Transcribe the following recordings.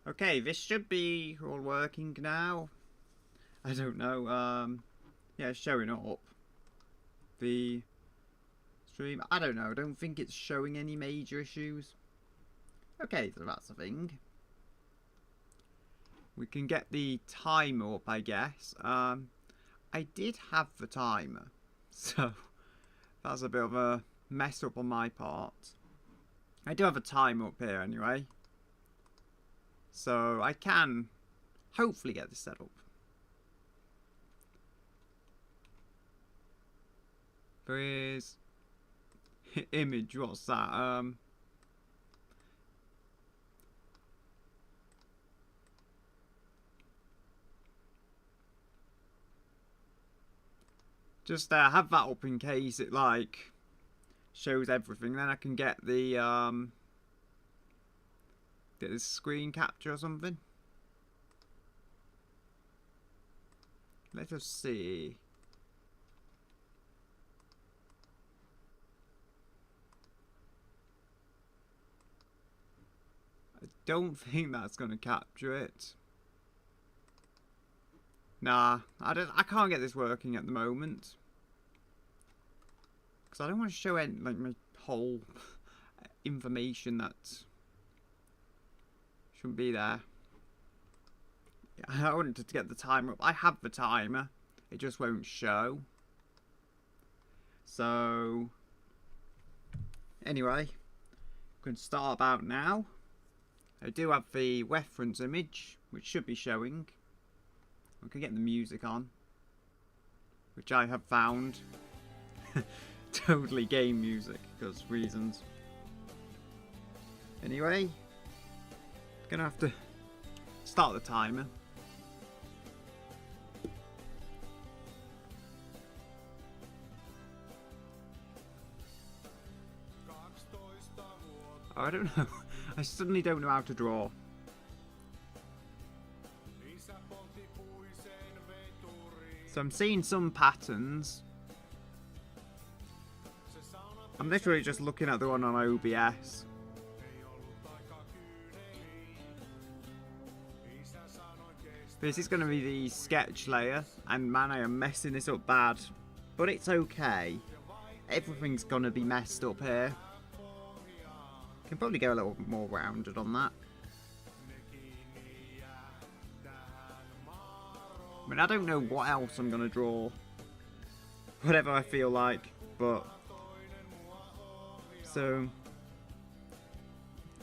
Okay, this should be all working now. I don't know. Yeah, it's showing up. The stream. I don't know. I don't think it's showing any major issues. Okay, so that's the thing. We can get the timer up, I guess. I did have the timer, so that's a bit of a mess up on my part. I do have a timer up here anyway, so I can hopefully get this set up. There is image. What's that? Just have that up in case it like shows everything. Then I can get the screen capture or something. Let us see. I don't think that's going to capture it. Nah, I can't get this working at the moment. Because I don't want to show any, like, my whole information that shouldn't be there. I wanted to get the timer up. I have the timer. It just won't show. So, anyway, we can start about now. I do have the reference image, which should be showing. I can get the music on, which I have found. Totally game music, because reasons. Anyway, gonna have to start the timer. Oh, I don't know. I suddenly don't know how to draw. So I'm seeing some patterns. I'm literally just looking at the one on OBS. This is going to be the sketch layer, and man, I am messing this up bad. But it's okay. Everything's going to be messed up here. Can probably go a little more rounded on that. I mean, I don't know what else I'm going to draw. Whatever I feel like, but... So...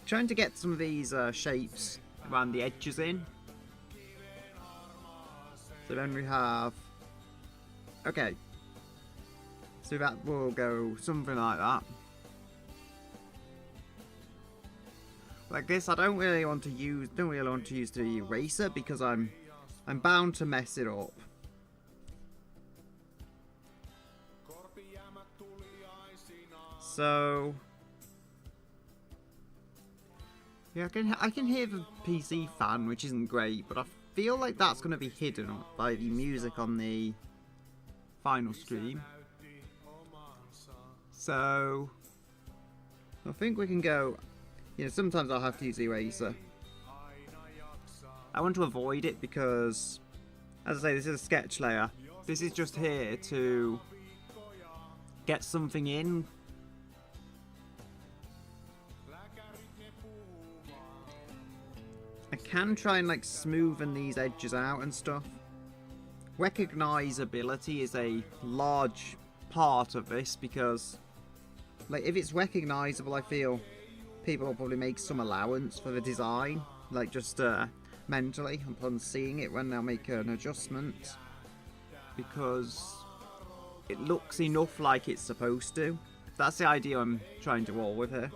Trying to get some of these shapes around the edges in. So then we have... Okay. So that will go something like that. Like this, I don't really want to use the eraser because I'm bound to mess it up. So yeah, I can hear the PC fan, which isn't great, but I feel like that's going to be hidden by the music on the final stream. So I think we can go. You know, sometimes I'll have to use the eraser. I want to avoid it because, as I say, this is a sketch layer. This is just here to get something in. I can try and like smoothen these edges out and stuff. Recognizability is a large part of this because, like, if it's recognizable, I feel people will probably make some allowance for the design, like just mentally upon seeing it when they'll make an adjustment, because it looks enough like it's supposed to. That's the idea I'm trying to roll with here.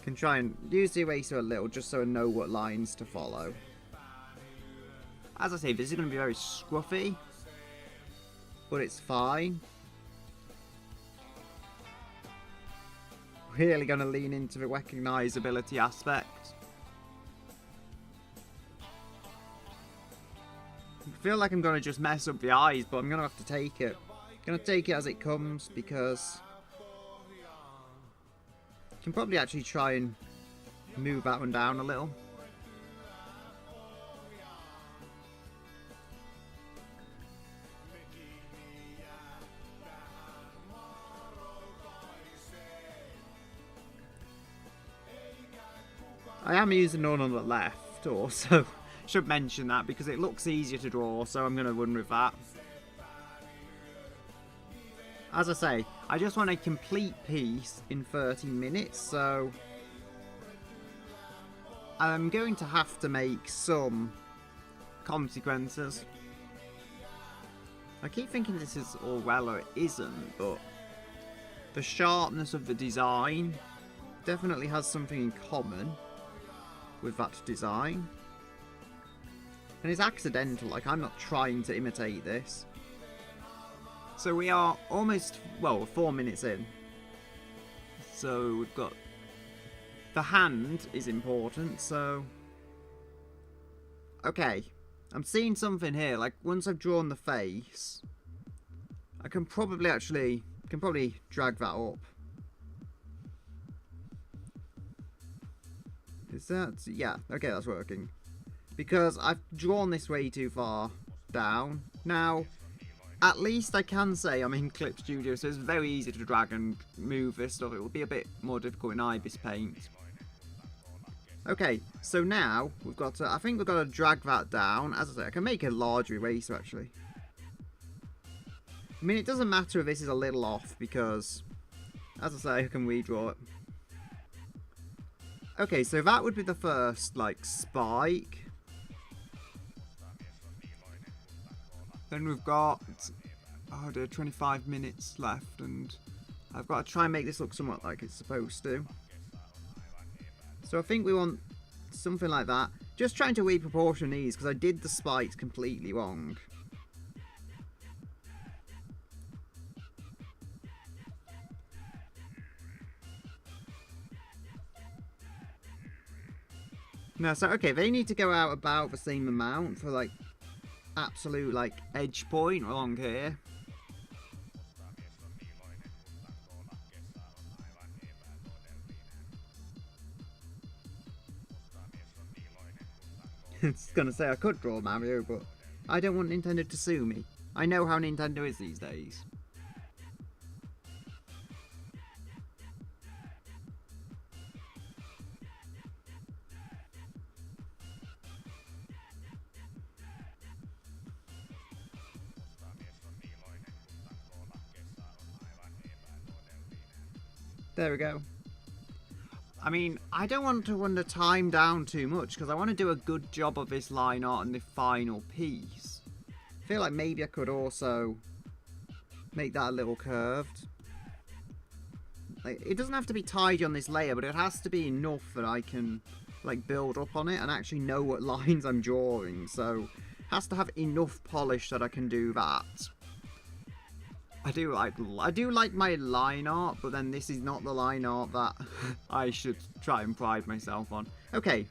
Can try and use the eraser a little just so I know what lines to follow. As I say, this is going to be very scruffy, but it's fine. Really going to lean into the recognizability aspect. I feel like I'm going to just mess up the eyes, but I'm going to have to take it. I'm going to take it as it comes because I can probably actually try and move that one down a little. I am using none on the left also. Should mention that because it looks easier to draw, so I'm going to run with that. As I say, I just want a complete piece in 30 minutes, so I'm going to have to make some consequences. I keep thinking this is Orwella, it isn't, but the sharpness of the design definitely has something in common with that design. And it's accidental, like I'm not trying to imitate this. So we are almost, well, 4 minutes in. So we've got... The hand is important, so... Okay. I'm seeing something here, like once I've drawn the face, I can probably drag that up. Is that... Yeah, okay, that's working. Because I've drawn this way too far down. Now... At least I can say I'm in Clip Studio, so it's very easy to drag and move this stuff. It will be a bit more difficult in Ibis Paint. Okay, so now we've got to, I think we've got to drag that down. As I say, I can make a larger eraser actually. I mean, it doesn't matter if this is a little off because, as I say, I can redraw it. Okay, so that would be the first, like, spike. Then we've got, oh dear, 25 minutes left, and I've got to try and make this look somewhat like it's supposed to. So I think we want something like that. Just trying to reproportion these, because I did the spikes completely wrong. No, so, okay, they need to go out about the same amount for, like, absolute like edge point along here. It's gonna say I could draw Mario, but I don't want Nintendo to sue me. I know how Nintendo is these days. There we go. I mean, I don't want to run the time down too much because I want to do a good job of this line art and the final piece. I feel like maybe I could also make that a little curved. Like, it doesn't have to be tidy on this layer, but it has to be enough that I can like build up on it and actually know what lines I'm drawing. So it has to have enough polish that I can do that. I do like my line art, but then this is not the line art that I should try and pride myself on. Okay,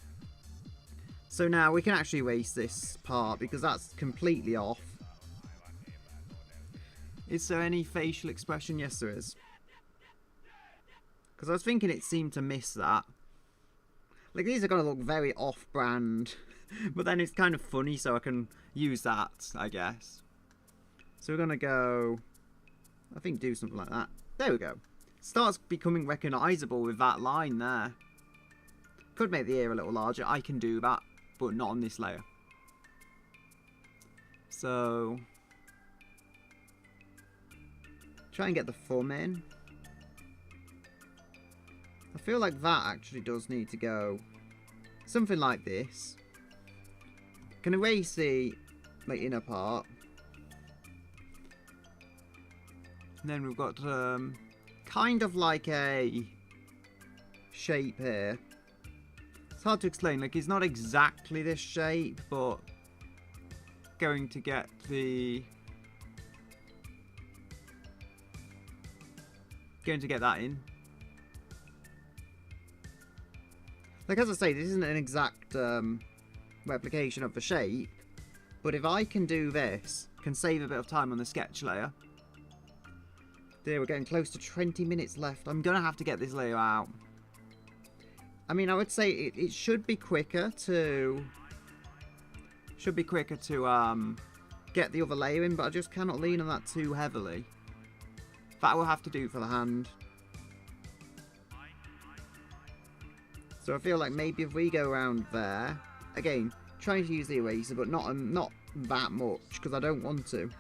so now we can actually erase this part because that's completely off. Is there any facial expression? Yes, there is. Because I was thinking it seemed to miss that. Like, these are going to look very off-brand, but then it's kind of funny, so I can use that, I guess. So we're going to go... I think do something like that. There we go. Starts becoming recognisable with that line there. Could make the ear a little larger. I can do that, but not on this layer. So... try and get the thumb in. I feel like that actually does need to go something like this. Can erase the like inner part. And then we've got kind of like a shape here. It's hard to explain, like it's not exactly this shape, but going to get that in. Like, as I say, this isn't an exact replication of the shape, but if I can do this, can save a bit of time on the sketch layer. There, we're getting close to 20 minutes left. I'm going to have to get this layer out. I mean, I would say it should be quicker to... get the other layer in, but I just cannot lean on that too heavily. That will have to do for the hand. So I feel like maybe if we go around there... Again, trying to use the eraser, but not that much, because I don't want to.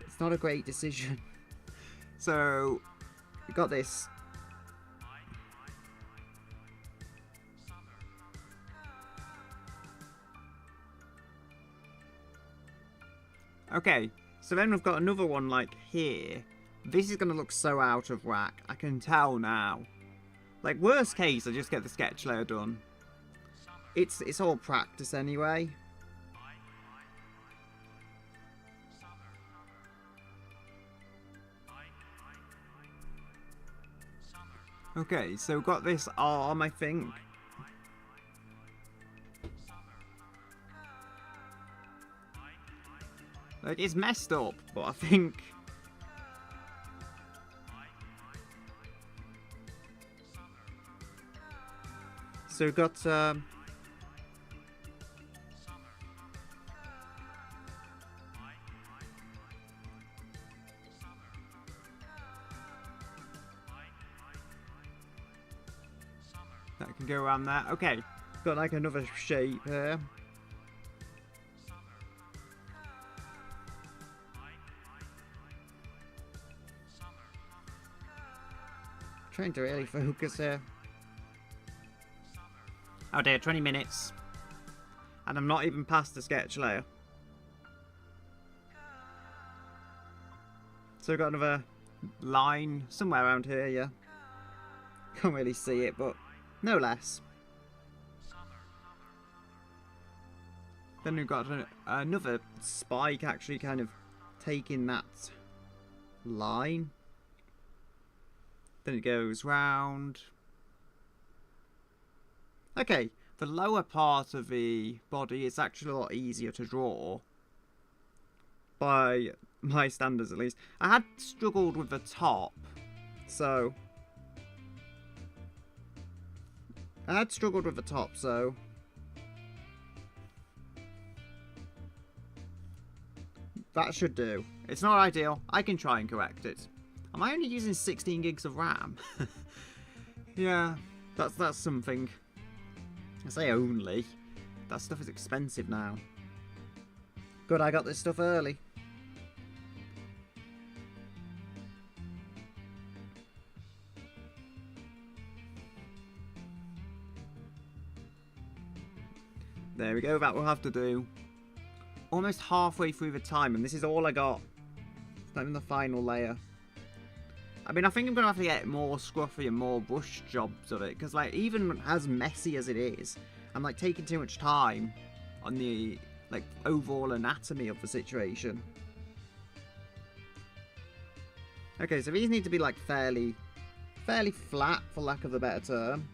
It's not a great decision. So, we got this. Okay, so then we've got another one like here. This is going to look so out of whack. I can tell now. Like, worst case, I just get the sketch layer done. It's all practice anyway. Okay, so we've got this arm, I think. Like, it's messed up, but I think... So we've got... that can go around there. Okay, got like another shape here. Trying to really focus here. Oh dear, 20 minutes. And I'm not even past the sketch layer. So we've got another line somewhere around here, yeah. Can't really see it, but no less. Then we've got another spike actually kind of taking that line. Then it goes round. Okay, the lower part of the body is actually a lot easier to draw. By my standards at least. I had struggled with the top, so... that should do. It's not ideal. I can try and correct it. Am I only using 16 gigs of RAM? Yeah, that's something. I say only. That stuff is expensive now. Good, I got this stuff early. There we go, that will have to do. Almost halfway through the time, and this is all I got. It's not even the final layer. I mean, I think I'm going to have to get more scruffy and more brush jobs of it, because, like, even as messy as it is, I'm, like, taking too much time on the, like, overall anatomy of the situation. Okay, so these need to be, like, fairly flat, for lack of a better term.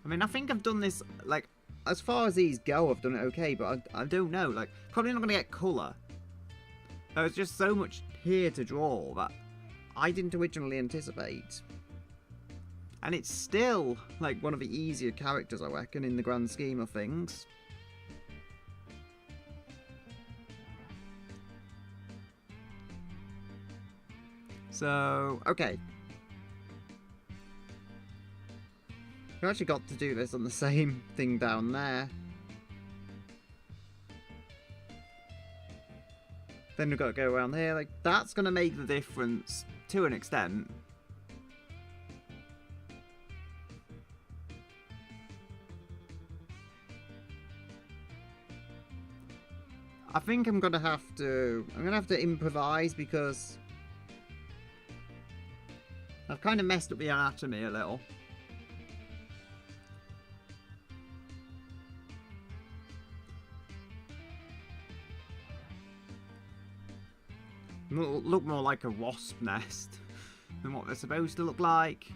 I mean, I think I've done this, like, as far as these go, I've done it okay, but I don't know, like, probably not going to get colour. There's just so much here to draw that I didn't originally anticipate. And it's still, like, one of the easier characters, I reckon, in the grand scheme of things. So, okay. I've actually got to do this on the same thing down there. Then we've got to go around here. Like, that's going to make the difference to an extent. I think I'm going to have to improvise because I've kind of messed up the anatomy a little. Look more like a wasp nest than what they're supposed to look like.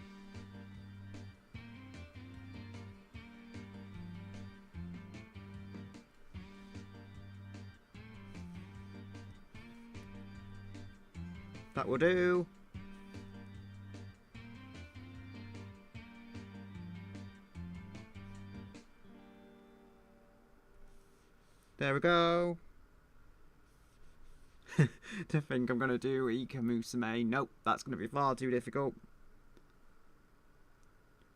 That will do. There we go. To think I'm going to do Ikamusume. Nope, that's going to be far too difficult.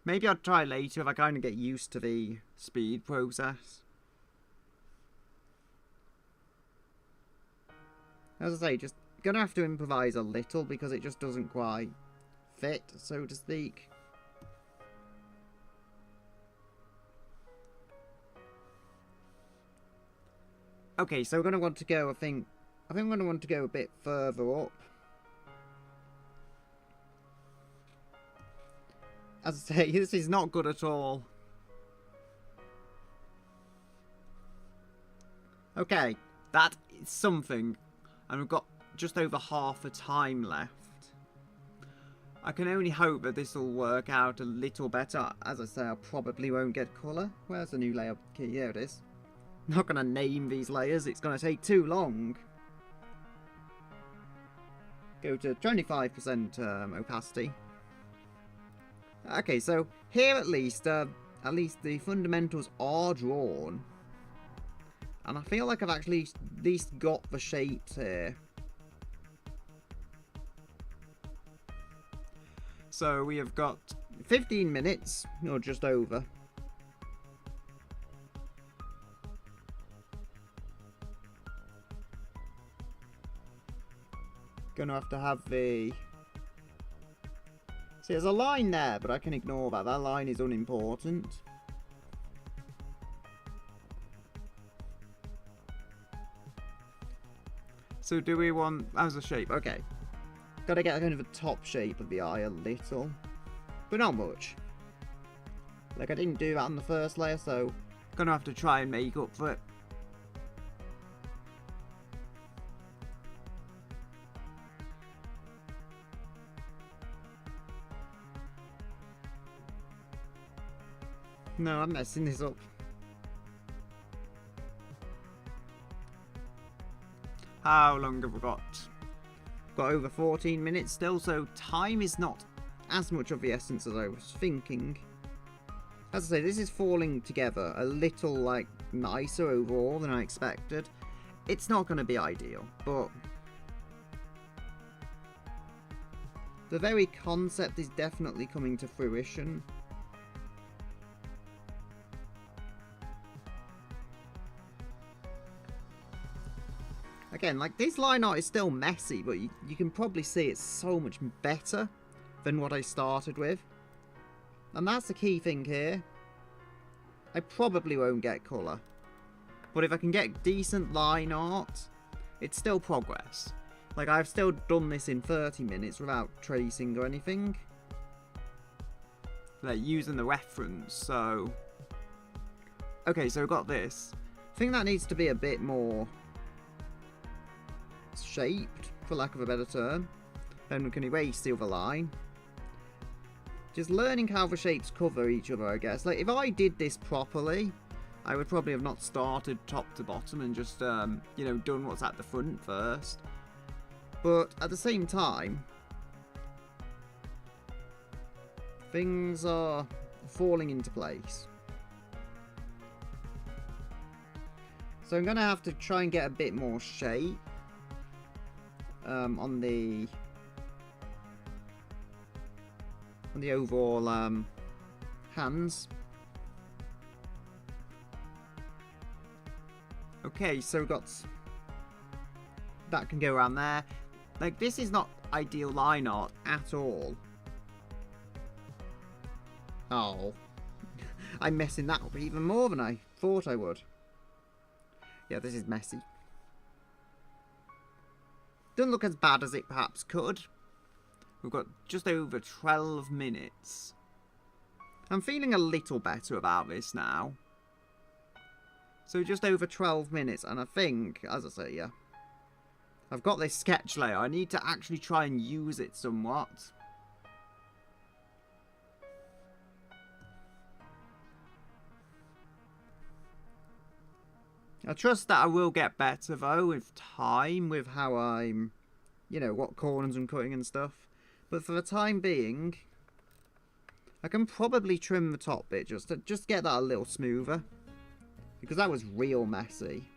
Maybe I'll try later if I kind of get used to the speed process. As I say, just going to have to improvise a little because it just doesn't quite fit, so to speak. Okay, so we're going to want to go, I think I'm going to want to go a bit further up. As I say, this is not good at all. Okay, that is something. And we've got just over half the time left. I can only hope that this will work out a little better. As I say, I probably won't get colour. Where's the new layer key? Here it is. I'm not going to name these layers. It's going to take too long. Go to 25% opacity. Okay, so here at least the fundamentals are drawn. And I feel like I've actually at least got the shapes here. So we have got 15 minutes, or just over. Gonna have the... See, there's a line there, but I can ignore that. That line is unimportant. So do we want... as a shape? Okay. Gotta get kind of a top shape of the eye a little. But not much. Like, I didn't do that on the first layer, so... gonna have to try and make up for it. No, I'm messing this up. How long have we got? Got over 14 minutes still, so time is not as much of the essence as I was thinking. As I say, this is falling together a little, like, nicer overall than I expected. It's not going to be ideal, but the very concept is definitely coming to fruition. Again, like, this line art is still messy, but you can probably see it's so much better than what I started with. And that's the key thing here. I probably won't get colour. But if I can get decent line art, it's still progress. Like, I've still done this in 30 minutes without tracing or anything. Like, using the reference, so... Okay, so we've got this. I think that needs to be a bit more shaped, for lack of a better term. Then we can erase the other line. Just learning how the shapes cover each other, I guess. Like, if I did this properly, I would probably have not started top to bottom and just, you know, done what's at the front first. But at the same time, things are falling into place. So I'm going to have to try and get a bit more shape on the overall hands. Okay, so we've got that can go around there. Like, this is not ideal line art at all. Oh, I'm messing that up even more than I thought I would. Yeah, this is messy. Doesn't look as bad as it perhaps could. We've got just over 12 minutes. I'm feeling a little better about this now. So just over 12 minutes, and I think, as I say, yeah, I've got this sketch layer. I need to actually try and use it somewhat. I trust that I will get better, though, with time, with how I'm you know, what corners I'm cutting and stuff. But for the time being, I can probably trim the top bit just to get that a little smoother. Because that was real messy.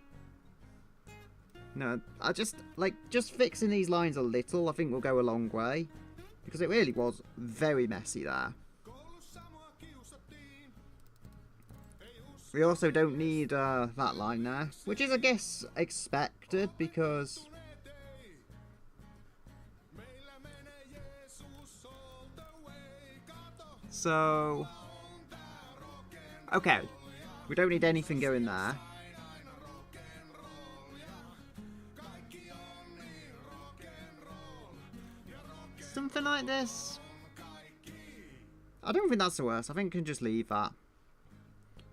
No, I just fixing these lines a little, I think will go a long way. Because it really was very messy there. We also don't need that line there, which is, I guess, expected because... So... Okay, we don't need anything going there. Something like this. I don't think that's the worst. I think I can just leave that.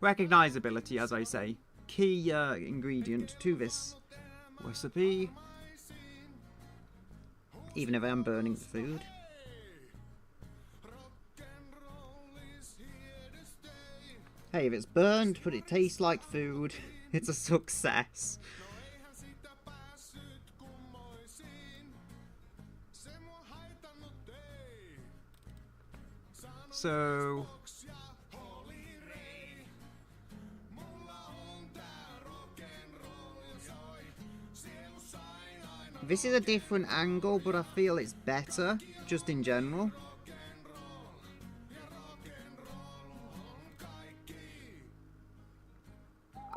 Recognizability, as I say, key ingredient to this recipe. Even if I am burning the food. Hey, if it's burned but it tastes like food, it's a success. So... This is a different angle, but I feel it's better, just in general.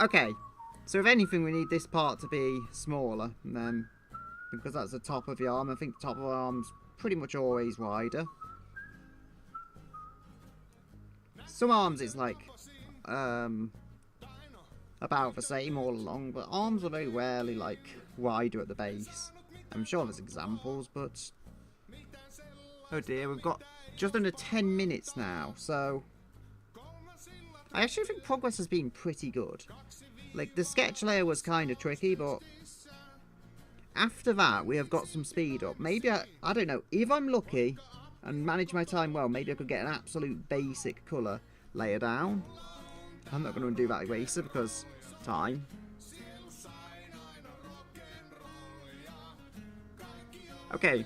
Okay, so if anything we need this part to be smaller, and then, because that's the top of the arm, I think the top of the arm's pretty much always wider. Some arms it's like, about the same all along, but arms are very rarely like wider at the base. I'm sure there's examples, but... Oh dear, we've got just under 10 minutes now, so... I actually think progress has been pretty good. Like, the sketch layer was kind of tricky, but... After that, we have got some speed up. Maybe, I don't know, if I'm lucky and manage my time well, maybe I could get an absolute basic colour layer down. I'm not going to do that eraser because time. Okay,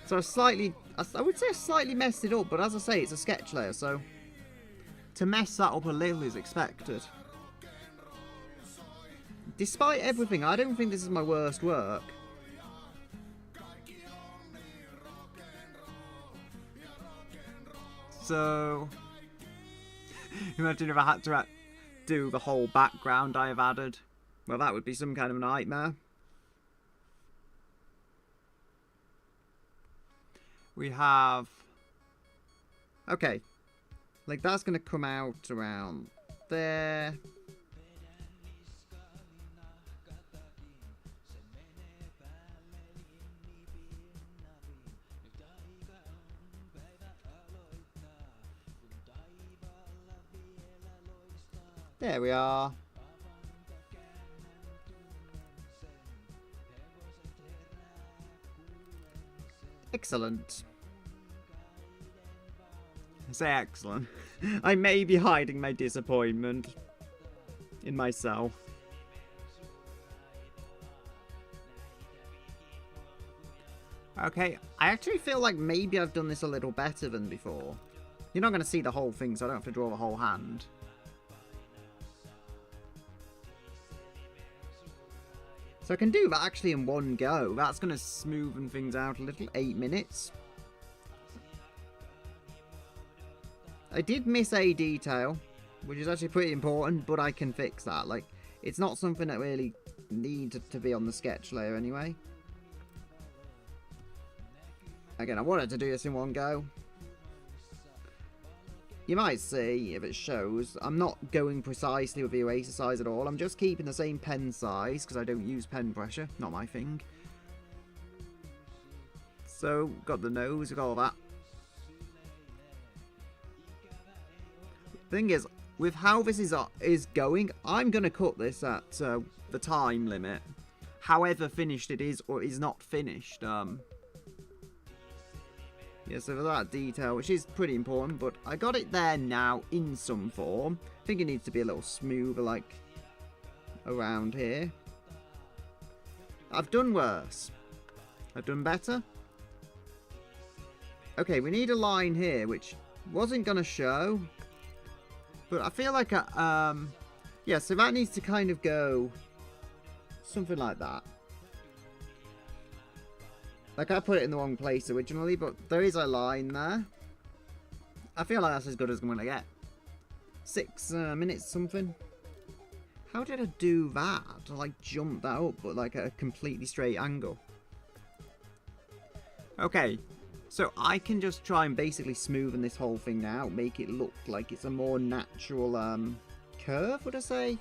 so I would say I slightly messed it up, but as I say, it's a sketch layer, so to mess that up a little is expected. Despite everything, I don't think this is my worst work. So, imagine if I had to do the whole background I have added. Well, that would be some kind of nightmare. We have... Okay. Like, that's going to come out around there. There we are. Excellent. I say excellent. I may be hiding my disappointment in myself. Okay, I actually feel like maybe I've done this a little better than before. You're not going to see the whole thing, so I don't have to draw the whole hand. So I can do that actually in one go. That's going to smoothen things out a little. 8 minutes. I did miss a detail, which is actually pretty important, but I can fix that. Like, it's not something that really needs to be on the sketch layer anyway. Again, I wanted to do this in one go. You might see, if it shows, I'm not going precisely with the eraser size at all. I'm just keeping the same pen size, because I don't use pen pressure. Not my thing. So, got the nose, got all that. Thing is, with how this is going, I'm going to cut this at the time limit. However finished it is, or is not finished. Yeah, so for that detail, which is pretty important, but I got it there now in some form. I think it needs to be a little smoother, like, around here. I've done worse. I've done better. Okay, we need a line here, which wasn't going to show. But I feel like, yeah, so that needs to kind of go something like that. Like, I put it in the wrong place originally, but there is a line there. I feel like that's as good as I'm going to get. 6 minutes something. How did I do that? To, like, jump that up, but, like, at a completely straight angle. Okay, so I can just try and basically smoothen this whole thing out, make it look like it's a more natural, curve, would I say?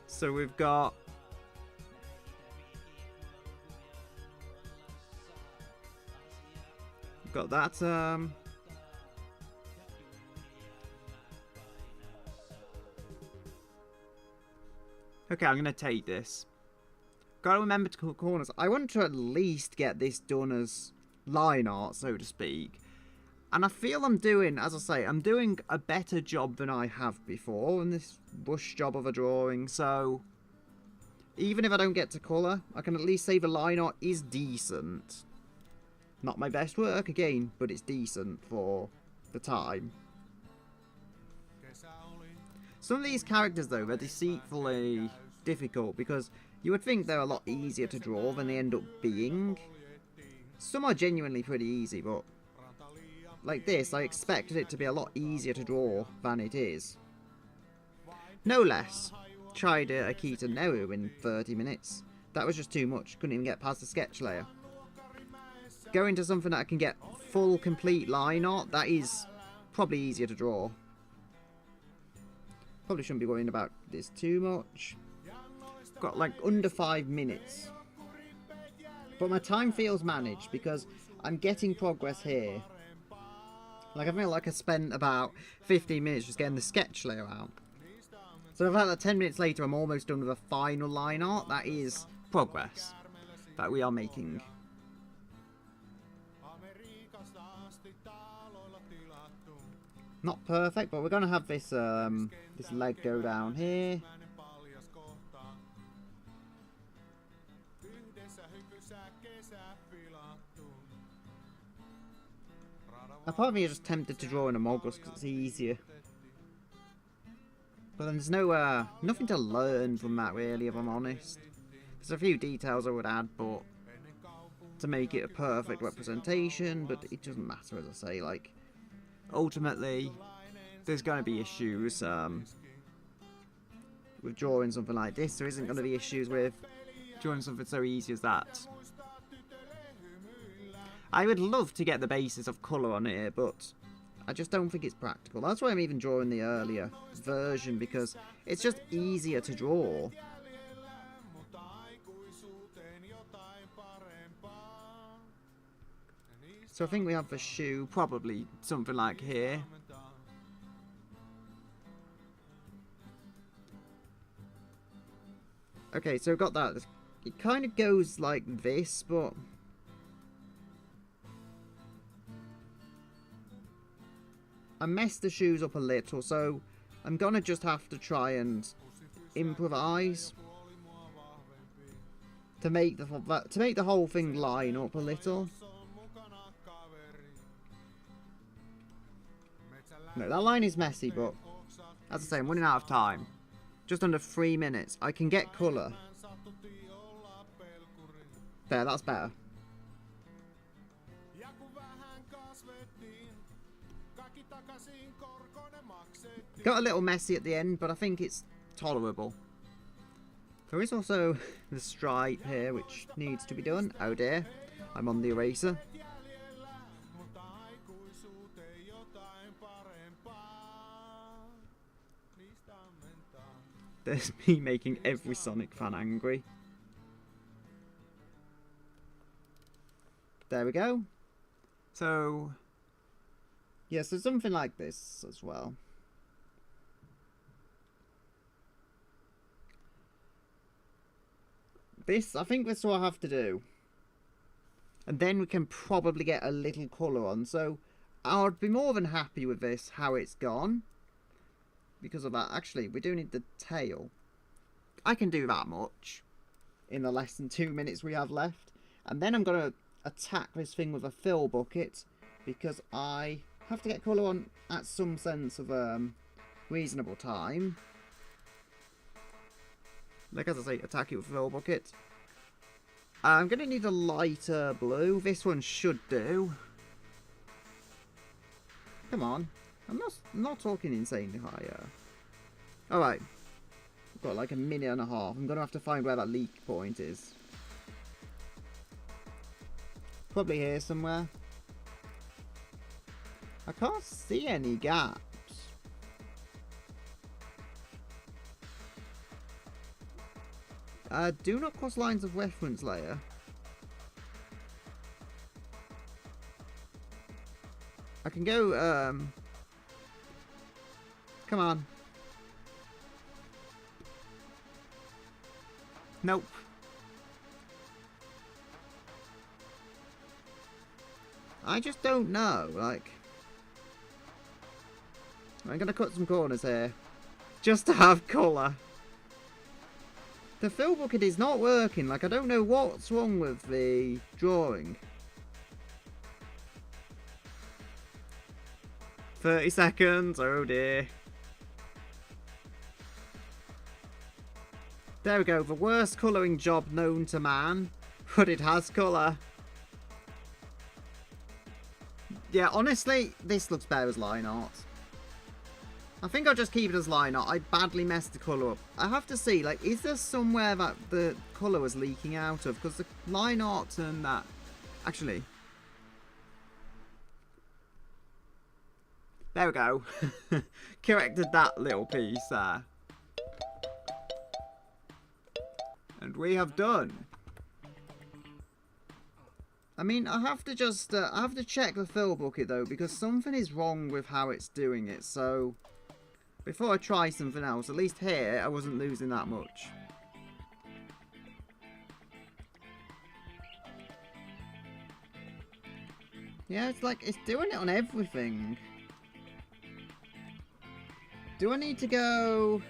So we've got... Got that, okay, I'm going to take this. Gotta remember to cut corners. I want to at least get this done as line art, so to speak. And I feel I'm doing, as I say, I'm doing a better job than I have before in this rush job of a drawing. So, even if I don't get to colour, I can at least say the line art is decent. Not my best work, again, but it's decent for the time. Some of these characters, though, they're deceitfully difficult because you would think they're a lot easier to draw than they end up being. Some are genuinely pretty easy, but like this, I expected it to be a lot easier to draw than it is. No less. Tried a Akita Neru in 30 minutes. That was just too much. Couldn't even get past the sketch layer. Going to something that I can get full, complete line art, that is probably easier to draw. Probably shouldn't be worrying about this too much. Got like under 5 minutes. But my time feels managed because I'm getting progress here. Like, I feel like I spent about 15 minutes just getting the sketch layer out. So the fact that 10 minutes later I'm almost done with a final line art, that is progress that we are making. Not perfect, but we're going to have this this leg go down here. A part of me is just tempted to draw in a Mogus because it's easier. But then there's no nothing to learn from that really, if I'm honest. There's a few details I would add, but to make it a perfect representation, but it doesn't matter, as I say, like ultimately, there's going to be issues with drawing something like this. There isn't going to be issues with drawing something so easy as that. I would love to get the basis of colour on here, but I just don't think it's practical. That's why I'm even drawing the earlier version, because it's just easier to draw. So I think we have the shoe, probably something like here. Okay, so I've got that. It kind of goes like this, but I messed the shoes up a little, so I'm gonna just have to try and improvise to make the whole thing line up a little. No, that line is messy, but as I say, I'm running out of time. Just under 3 minutes. I can get colour. There, that's better. Got a little messy at the end, but I think it's tolerable. There is also the stripe here, which needs to be done. Oh dear, I'm on the eraser. There's me making every Sonic fan angry. There we go. So, yeah, so something like this as well. This, I think that's what I have to do. And then we can probably get a little colour on. So, I would be more than happy with this, how it's gone. because of that. Actually, we do need the tail. I can do that much in the less than 2 minutes we have left. And then I'm going to attack this thing with a fill bucket, because I have to get colour on at some sense of reasonable time. Like, as I say, attack it with a fill bucket. I'm going to need a lighter blue. This one should do. Come on. I'm not talking insanely high. Alright. I've got like a minute and a half. I'm going to have to find where that leak point is. Probably here somewhere. I can't see any gaps. Do not cross lines of reference layer. I can go, come on. Nope. I just don't know, like... I'm gonna cut some corners here. Just to have colour. The fill bucket is not working, like I don't know what's wrong with the drawing. 30 seconds, oh dear. There we go, the worst colouring job known to man, but it has colour. Yeah, honestly, this looks better as line art. I think I'll just keep it as line art. I badly messed the colour up. I have to see, like, is there somewhere that the colour was leaking out of? Because the line art and that... Actually. There we go. Corrected that little piece there. And we have done. I mean, I have to just... I have to check the fill bucket, though, because something is wrong with how it's doing it, so... Before I try something else, at least here, I wasn't losing that much. Yeah, it's like, it's doing it on everything. Do I need to go...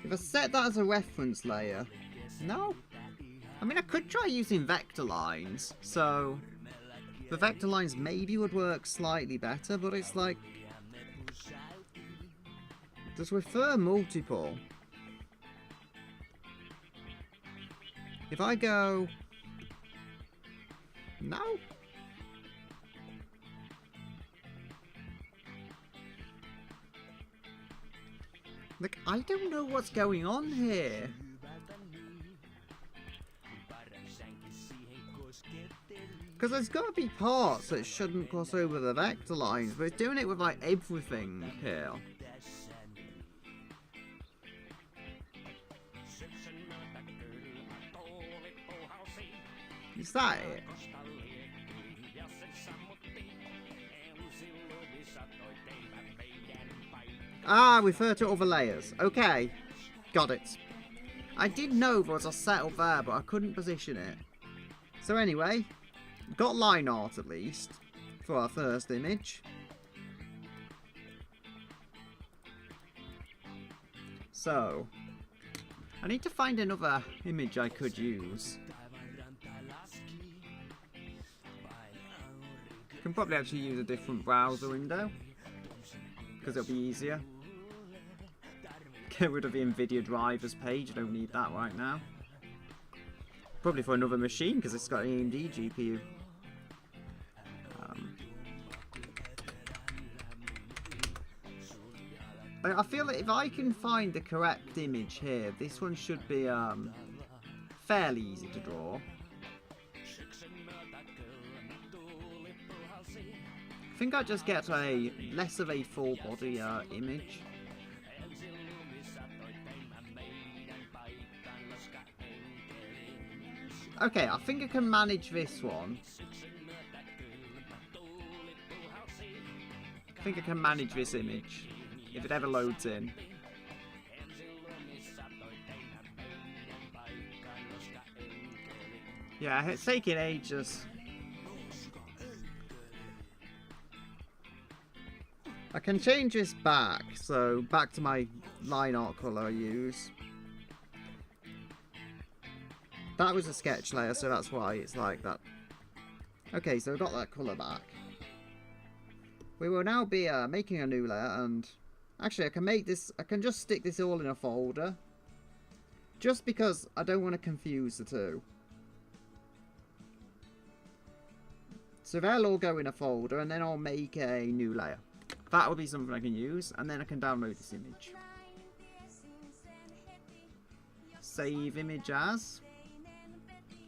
If I set that as a reference layer... No. I mean, I could try using vector lines, so... The vector lines maybe would work slightly better, but it's like... Does refer multiple? If I go... No? Look, I don't know what's going on here. Because there's got to be parts that shouldn't cross over the vector lines, but it's doing it with like everything here. Is that it? Ah, refer to other layers. Okay. Got it. I did know there was a setup there, but I couldn't position it. So anyway, got line art at least for our first image. So, I need to find another image I could use. Can probably actually use a different browser window because it'll be easier. Get rid of the NVIDIA drivers page, I don't need that right now. Probably for another machine because it's got an AMD GPU. I feel that if I can find the correct image here, this one should be fairly easy to draw. I think I just get a less of a full body image. Okay, I think I can manage this one. I think I can manage this image if it ever loads in. Yeah, it's taking ages. I can change this back, so back to my line art colour I use. That was a sketch layer, so that's why it's like that. Okay, so we've got that colour back. We will now be making a new layer, and actually I can make this, I can just stick this all in a folder. Just because I don't want to confuse the two. So they'll all go in a folder, and then I'll make a new layer. That will be something I can use, and then I can download this image. Save image as.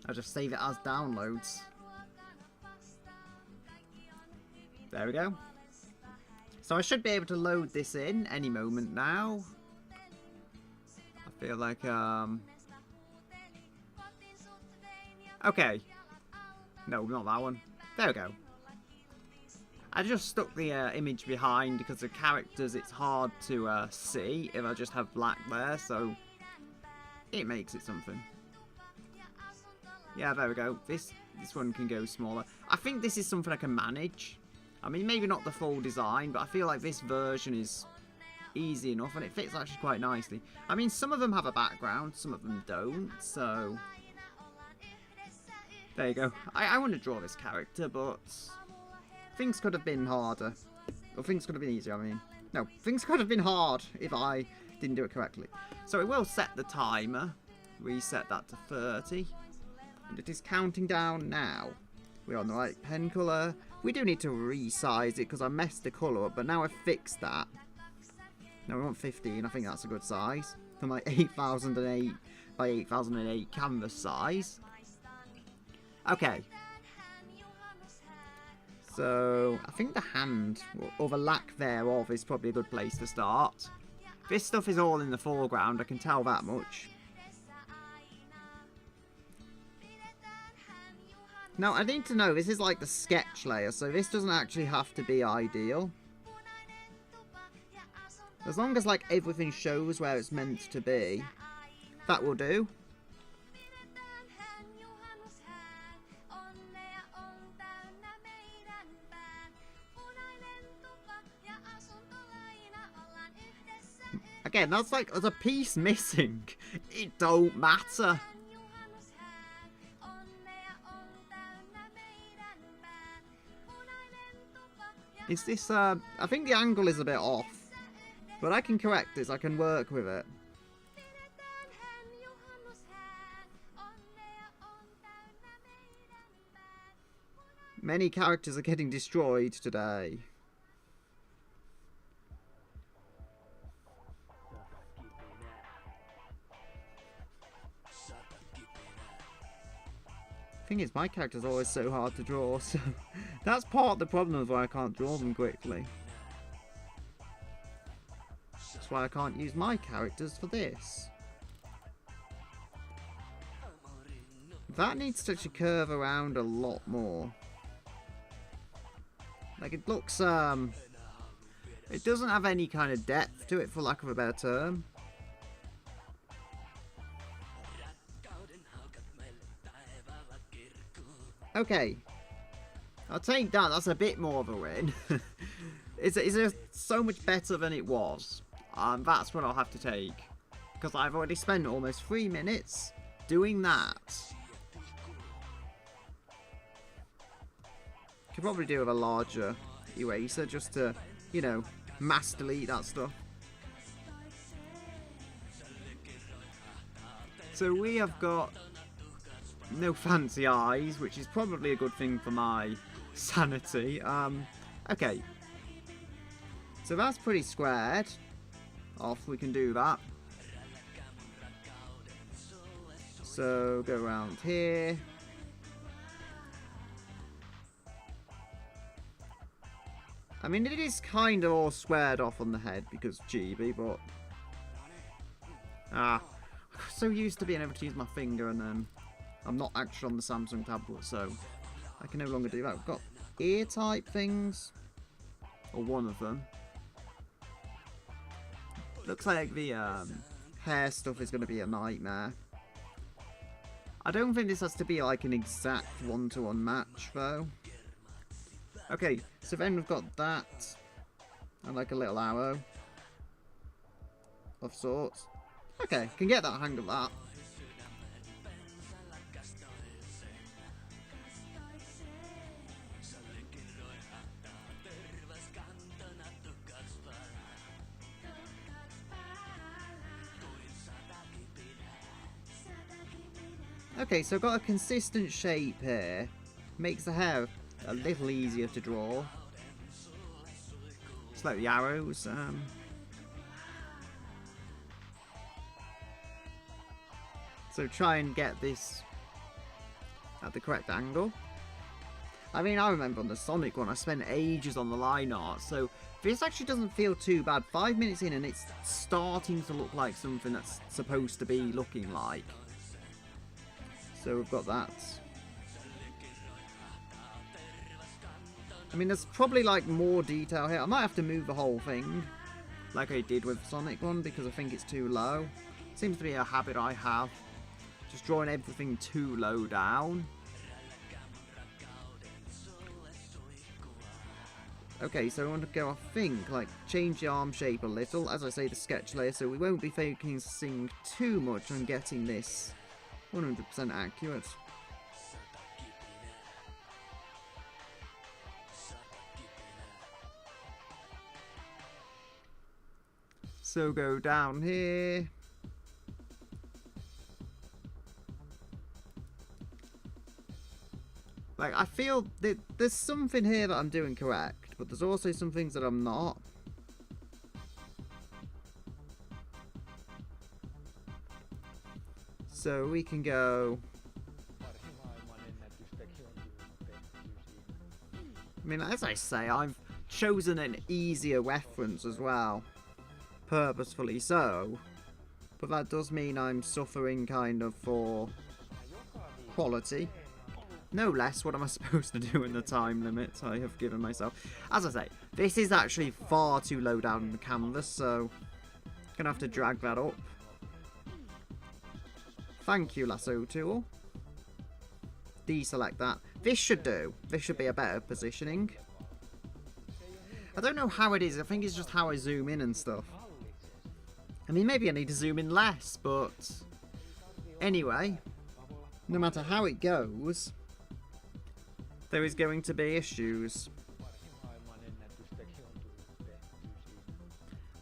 I'll just save it as downloads. There we go. So I should be able to load this in any moment now. I feel like, okay. No, not that one. There we go. I just stuck the image behind because the characters, it's hard to see if I just have black there, so it makes it something. Yeah, there we go. This one can go smaller. I think this is something I can manage. I mean, maybe not the full design, but I feel like this version is easy enough, and it fits actually quite nicely. I mean, some of them have a background, some of them don't, so there you go. I want to draw this character, but things could have been harder. Or things could have been easier, I mean. No, things could have been hard if I didn't do it correctly. So it will set the timer. Reset that to 30. And it is counting down now. We're on the right pen colour. We do need to resize it because I messed the colour up, but now I've fixed that. Now we want 15, I think that's a good size. For my 8008 by 8008 canvas size. Okay. So, I think the hand, or the lack thereof, is probably a good place to start. This stuff is all in the foreground, I can tell that much. Now, I need to know, this is like the sketch layer, so this doesn't actually have to be ideal. As long as, like, everything shows where it's meant to be, that will do. Again, that's like, there's a piece missing. It don't matter. Is this, I think the angle is a bit off. But I can correct this, I can work with it. Many characters are getting destroyed today. Thing is, my character's always so hard to draw, so that's part of the problem of why I can't draw them quickly. That's why I can't use my characters for this. That needs to actually curve around a lot more. Like, it looks, it doesn't have any kind of depth to it, for lack of a better term. Okay, I'll take that. That's a bit more of a win. It's so much better than it was. That's what I'll have to take. Because I've already spent almost 3 minutes doing that. Could probably do with a larger eraser just to, you know, mass delete that stuff. So we have got no fancy eyes, which is probably a good thing for my sanity. Okay. So that's pretty squared. Off, we can do that. So go around here. I mean, it is kind of all squared off on the head because GB, but I'm so used to being able to use my finger, and then I'm not actually on the Samsung tablet, so I can no longer do that. We've got ear type things, or one of them. Looks like the hair stuff is going to be a nightmare. I don't think this has to be like an exact one-to-one match, though. Okay, so then we've got that. And like a little arrow. Of sorts. Okay, can get that hang of that. Okay, so I've got a consistent shape here. Makes the hair a little easier to draw. Just like the arrows. So try and get this at the correct angle. I mean, I remember on the Sonic one, I spent ages on the line art, so this actually doesn't feel too bad. 5 minutes in and it's starting to look like something that's supposed to be looking like. So we've got that. I mean, there's probably like more detail here. I might have to move the whole thing, like I did with Sonic one, because I think it's too low. Seems to be a habit I have. Just drawing everything too low down. Okay, so I want to go, I think, like, change the arm shape a little. As I say, the sketch layer, so we won't be focusing too much on getting this 100% accurate. So go down here. Like, I feel that there's something here that I'm doing correct, but there's also some things that I'm not. So we can go... I mean, as I say, I've chosen an easier reference as well. Purposefully so. But that does mean I'm suffering kind of for quality. No less what am I supposed to do in the time limit I have given myself. As I say, this is actually far too low down in the canvas, so I'm going to have to drag that up. Thank you, lasso tool. Deselect that. This should do. This should be a better positioning. I don't know how it is. I think it's just how I zoom in and stuff. I mean, maybe I need to zoom in less, but anyway, no matter how it goes, there is going to be issues.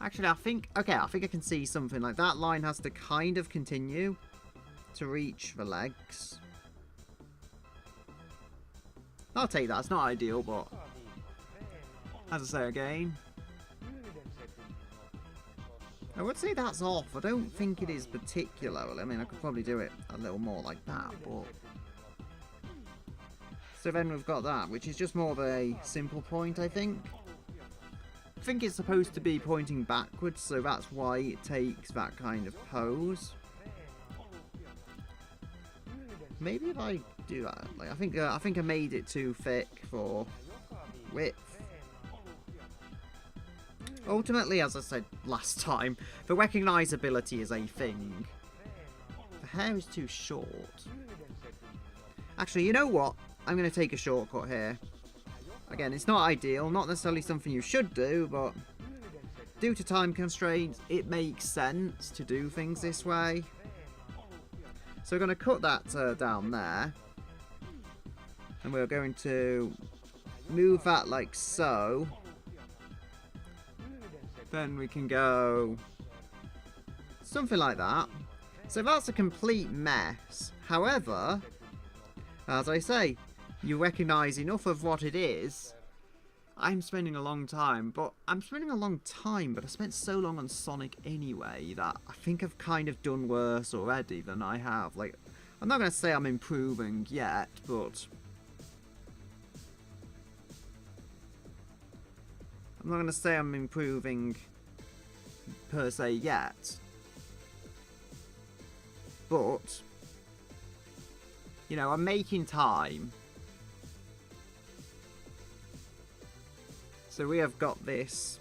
Actually, I think I can see something. Like, that line has to kind of continue to reach the legs. I'll take that. It's not ideal, but as I say again, I would say that's off. I don't think it is particularly. I mean, I could probably do it a little more like that, but... So then we've got that, which is just more of a simple point, I think. I think it's supposed to be pointing backwards, so that's why it takes that kind of pose. Maybe if I do that, like, I think I made it too thick for width. Ultimately, as I said last time, the recognizability is a thing. The hair is too short. Actually, you know what? I'm going to take a shortcut here. Again, it's not ideal, not necessarily something you should do, but due to time constraints, it makes sense to do things this way. So we're going to cut that down there. And we're going to move that like so. Then we can go something like that. So that's a complete mess. However, as I say, you recognise enough of what it is. I'm spending a long time, but I spent so long on Sonic anyway that I think I've kind of done worse already than I have. Like, I'm not going to say I'm improving yet, but I'm not going to say I'm improving per se yet, but, you know, I'm making time. So we have got this.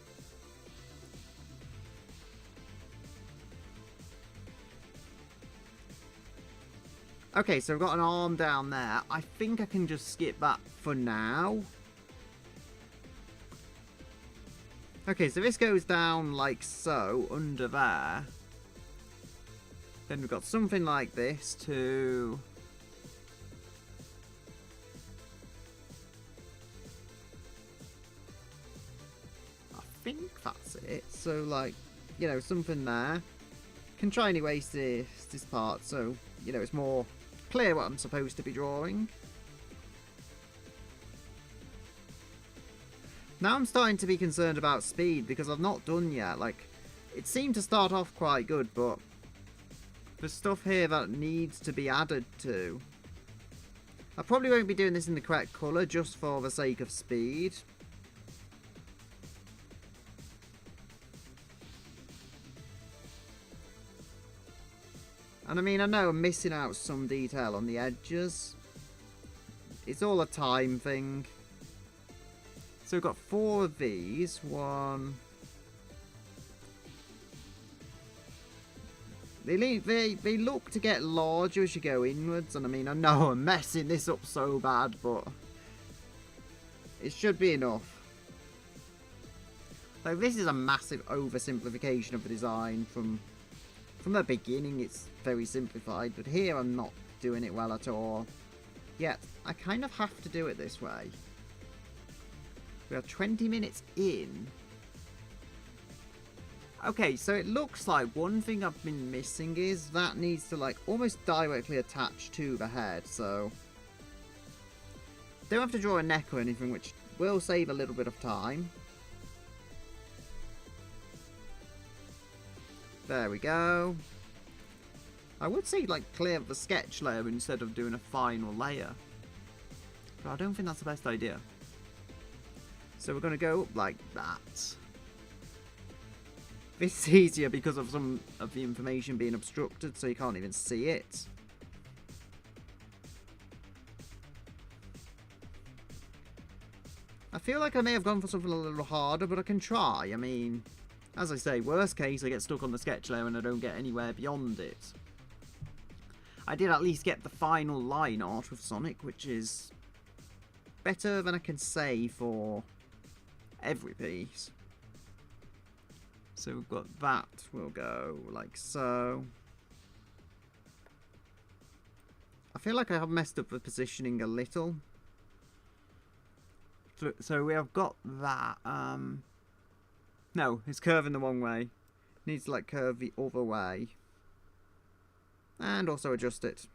Okay, so we've got an arm down there. I think I can just skip that for now. Okay, so this goes down like so, under there. Then we've got something like this to... I think that's it. So, like, you know, something there. Can try and erase this part so, you know, it's more clear what I'm supposed to be drawing. Now I'm starting to be concerned about speed because I've not done yet. Like, it seemed to start off quite good, but there's stuff here that needs to be added to. I probably won't be doing this in the correct colour just for the sake of speed. And I mean, I know I'm missing out some detail on the edges. It's all a time thing. So we've got 4 of these. One. They look to get larger as you go inwards. And I mean, I know I'm messing this up so bad, but it should be enough. Like, this is a massive oversimplification of the design. From the beginning, it's very simplified. But here, I'm not doing it well at all. Yet, I kind of have to do it this way. We are 20 minutes in. Okay, so it looks like one thing I've been missing is that needs to, like, almost directly attach to the head, so... Don't have to draw a neck or anything, which will save a little bit of time. There we go. I would say, like, clear the sketch layer instead of doing a final layer. But I don't think that's the best idea. So we're going to go up like that. This is easier because of some of the information being obstructed, so you can't even see it. I feel like I may have gone for something a little harder, but I can try. I mean, as I say, worst case, I get stuck on the sketch layer and I don't get anywhere beyond it. I did at least get the final line art with Sonic, which is better than I can say for every piece. So we've got that, we'll go like so. I feel like I have messed up the positioning a little. So we have got that. No, it's curving the wrong way. Needs to like curve the other way. And also adjust it.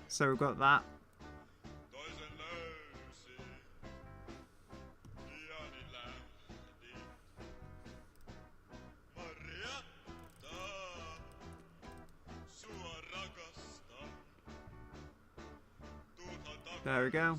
So we've got that. There we go.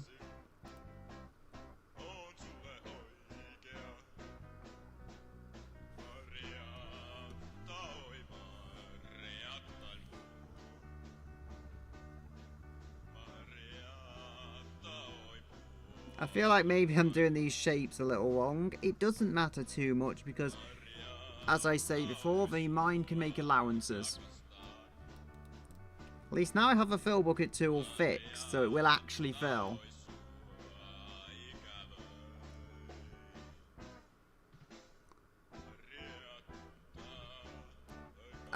I feel like maybe I'm doing these shapes a little wrong. It doesn't matter too much because, as I say before, the mind can make allowances. At least now I have the fill bucket tool fixed, so it will actually fill.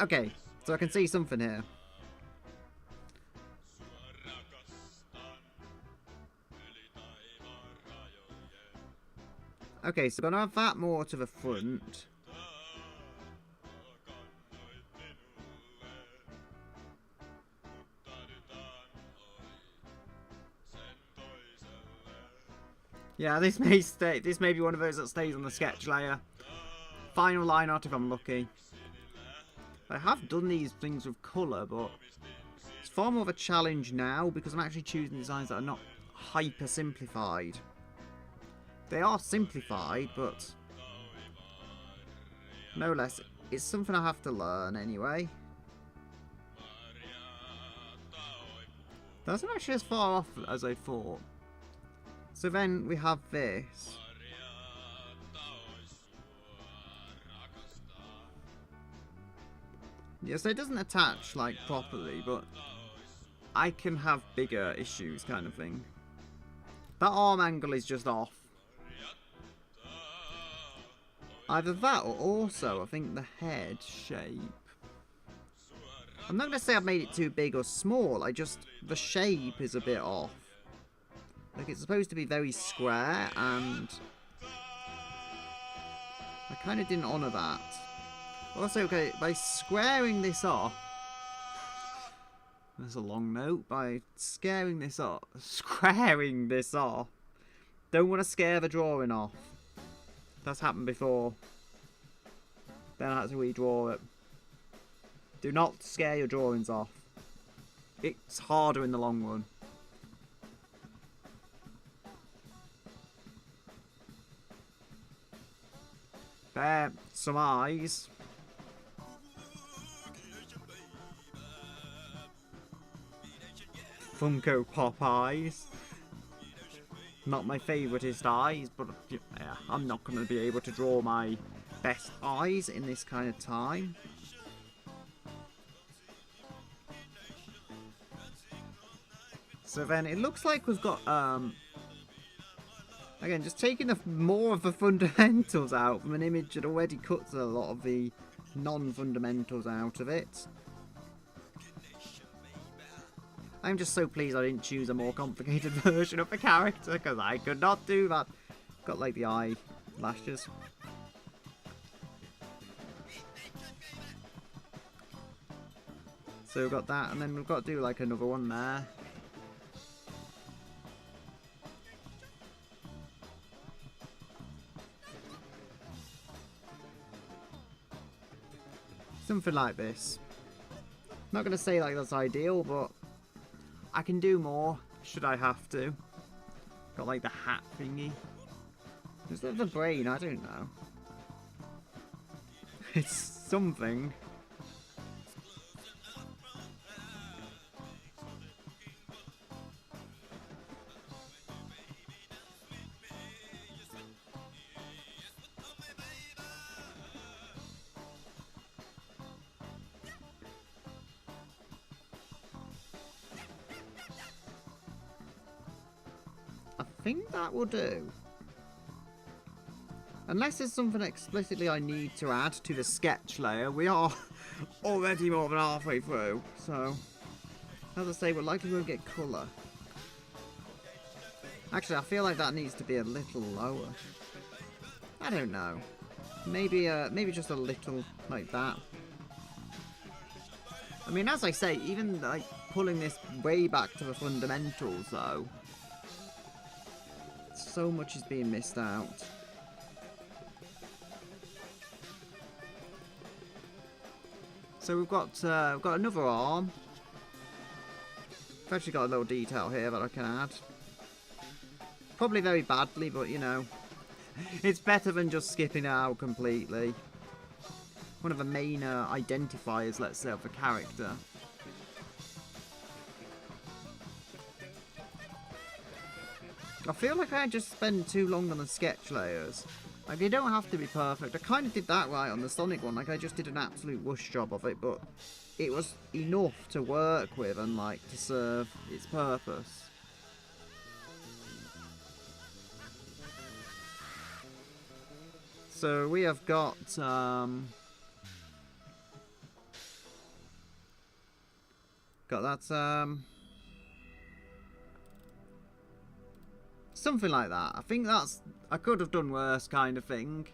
Okay, so I can see something here. Okay, so I'm gonna have that more to the front. Yeah, this may stay. This may be one of those that stays on the sketch layer. Final line art if I'm lucky. I have done these things with colour, but it's far more of a challenge now because I'm actually choosing designs that are not hyper simplified. They are simplified, but no less. It's something I have to learn anyway. That's not actually as far off as I thought. So then we have this. Yeah, so it doesn't attach, like, properly, but I can have bigger issues, kind of thing. That arm angle is just off. Either that or also, I think, the head shape. I'm not going to say I've made it too big or small, the shape is a bit off. Like, it's supposed to be very square, and I kind of didn't honour that. Also, okay, by squaring this off, there's a long note, by squaring this off, don't want to scare the drawing off. That's happened before. Then I had to redraw it. Do not scare your drawings off. It's harder in the long run. There, some eyes. Funko Pop eyes. Not my favouriteest eyes, but yeah, I'm not going to be able to draw my best eyes in this kind of time. So then it looks like we've got, again, just taking more of the fundamentals out from an image that already cuts a lot of the non-fundamentals out of it. I'm just so pleased I didn't choose a more complicated version of the character, because I could not do that. Got like the eye lashes. So we've got that, and then we've got to do like another one there. Something like this. Not going to say like that's ideal, but I can do more, should I have to. Got like the hat thingy. Is that the brain? I don't know. It's something. I think that will do. Unless there's something explicitly I need to add to the sketch layer. We are already more than halfway through, so as I say, we're likely won't get colour. Actually, I feel like that needs to be a little lower. I don't know. Maybe just a little like that. I mean, as I say, even like pulling this way back to the fundamentals, though, so much is being missed out. So we've got another arm. I've actually got a little detail here that I can add. Probably very badly, but you know, it's better than just skipping it out completely. One of the main identifiers, let's say, of the character. I feel like I just spend too long on the sketch layers. Like, they don't have to be perfect. I kind of did that right on the Sonic one. Like, I just did an absolute whoosh job of it, but it was enough to work with and, like, to serve its purpose. So we have got, something like that. I think I could have done worse, kind of thing.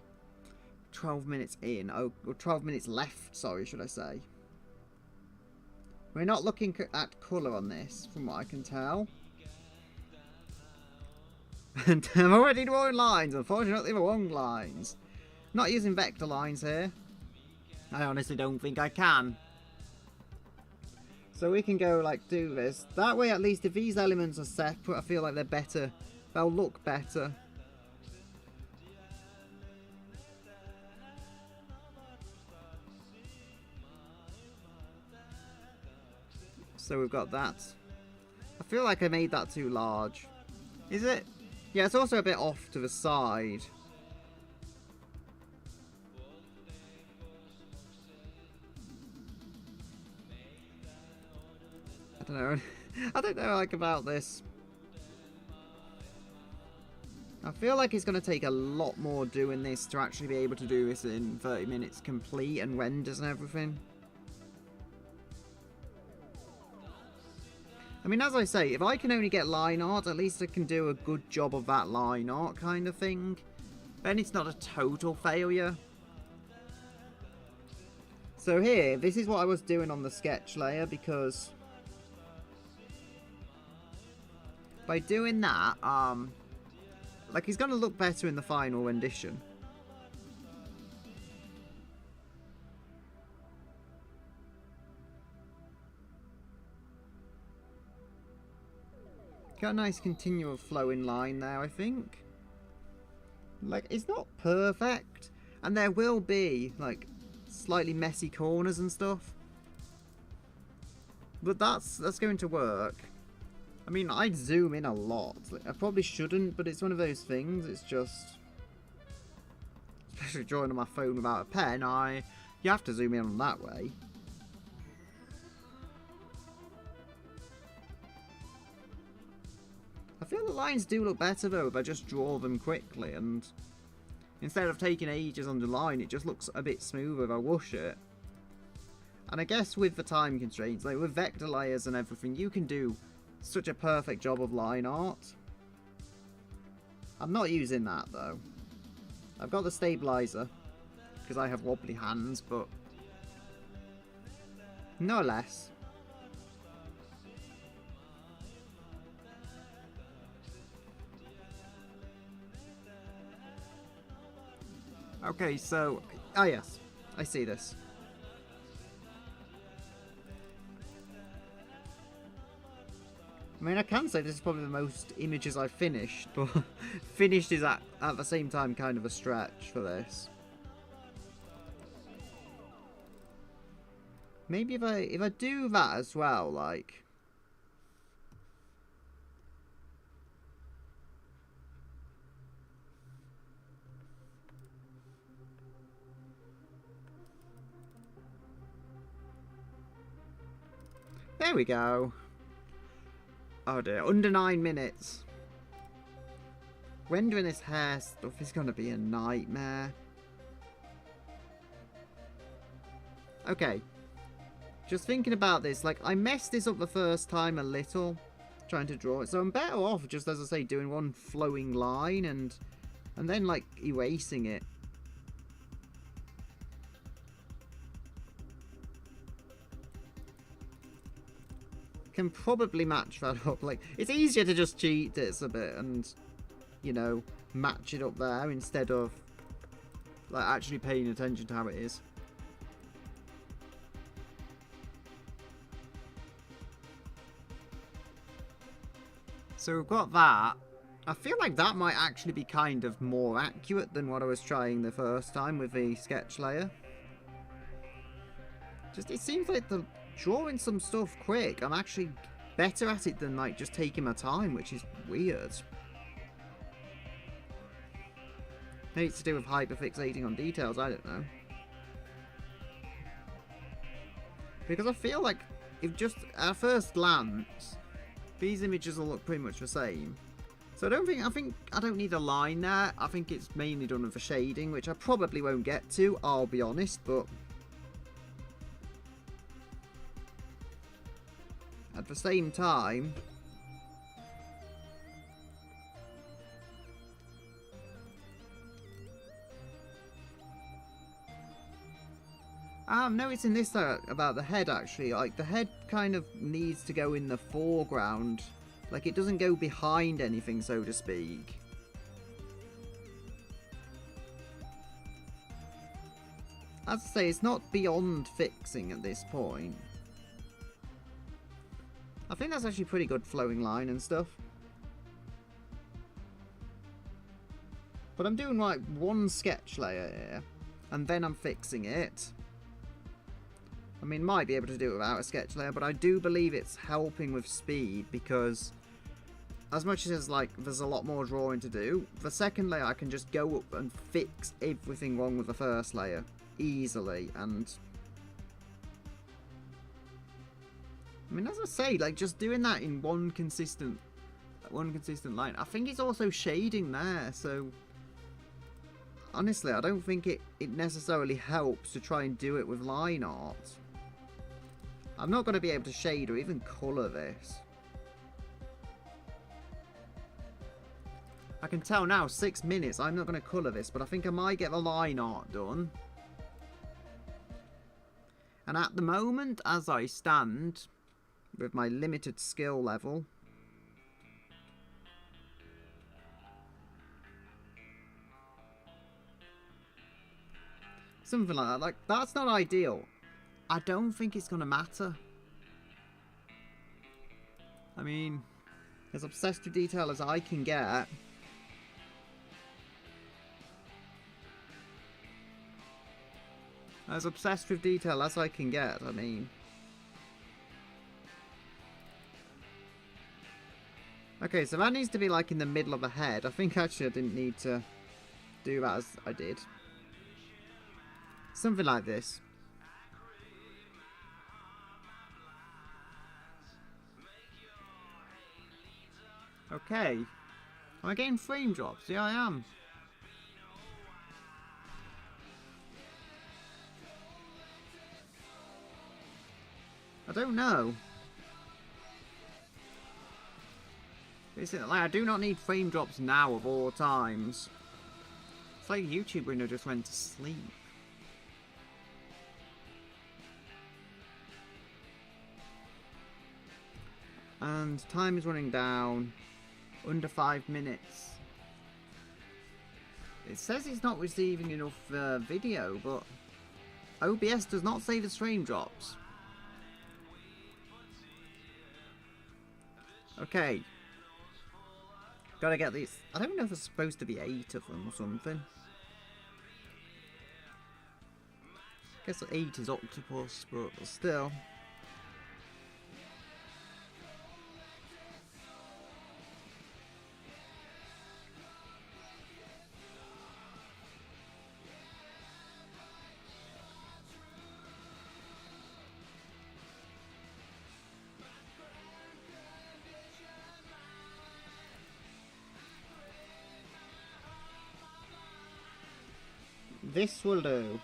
12 minutes in. Oh, or 12 minutes left, sorry, should I say. We're not looking at colour on this, from what I can tell. And I'm already drawing lines, unfortunately the wrong lines. Not using vector lines here. I honestly don't think I can. So we can go, like, do this. That way, at least, if these elements are separate, I feel like they're better. They'll look better. So we've got that. I feel like I made that too large. Is it? Yeah, it's also a bit off to the side. I don't know. I don't know, like, about this. I feel like it's going to take a lot more doing this to actually be able to do this in 30 minutes complete and renders and everything. I mean, as I say, if I can only get line art, at least I can do a good job of that line art kind of thing. Then it's not a total failure. So here, this is what I was doing on the sketch layer, because by doing that, like, he's going to look better in the final rendition. Got a nice continual flowing line there, I think. Like, it's not perfect, and there will be, like, slightly messy corners and stuff. But that's going to work. I mean, I'd zoom in a lot. Like, I probably shouldn't, but it's one of those things. It's just, especially drawing on my phone without a pen, you have to zoom in on that way. I feel the lines do look better though if I just draw them quickly, and instead of taking ages on the line, it just looks a bit smoother if I whoosh it. And I guess with the time constraints, like with vector layers and everything, you can do such a perfect job of line art. I'm not using that though. I've got the stabilizer because I have wobbly hands, but no less. Okay, so, yes, I see this. I mean, I can say this is probably the most images I've finished, but finished is at the same time kind of a stretch for this. Maybe if I do that as well, like, there we go. Oh dear, under 9 minutes. Rendering this hair stuff is going to be a nightmare. Okay. Just thinking about this, like, I messed this up the first time a little, trying to draw it. So I'm better off, just as I say, doing one flowing line and then, like, erasing it. Can probably match that up. Like, it's easier to just cheat this a bit and, you know, match it up there instead of, like, actually paying attention to how it is. So we've got that. I feel like that might actually be kind of more accurate than what I was trying the first time with the sketch layer. Just, it seems like the drawing some stuff quick, I'm actually better at it than, like, just taking my time, which is weird. Maybe it's to do with hyperfixating on details, I don't know. Because I feel like, if just at first glance, these images will look pretty much the same. So I think I don't need a line there. I think it's mainly done with the shading, which I probably won't get to, I'll be honest, but at the same time, I'm noticing this about the head actually. Like, the head kind of needs to go in the foreground. Like, it doesn't go behind anything, so to speak. As I say, it's not beyond fixing at this point. I think that's actually pretty good flowing line and stuff. But I'm doing like one sketch layer here, and then I'm fixing it. I mean, might be able to do it without a sketch layer, but I do believe it's helping with speed because as much as like there's a lot more drawing to do, the second layer I can just go up and fix everything wrong with the first layer easily. And I mean, as I say, like just doing that in one consistent line. I think it's also shading there, so honestly I don't think it necessarily helps to try and do it with line art. I'm not going to be able to shade or even colour this. I can tell now, 6 minutes, I'm not going to colour this, but I think I might get the line art done. And at the moment, as I stand, with my limited skill level, something like that, like, that's not ideal. I don't think it's going to matter. I mean, as obsessed with detail as I can get, I mean. Okay, so that needs to be like in the middle of the head. I think actually I didn't need to do that as I did. Something like this. Okay. Am I getting frame drops? Yeah, I am. I don't know. Is it like I do not need frame drops now of all times? It's like YouTube window just went to sleep. And time is running down. Under 5 minutes. It says it's not receiving enough video, but OBS does not say the frame drops. Okay. Gotta get these. I don't know if there's supposed to be 8 of them or something. Guess 8 is octopus, but still. This will do.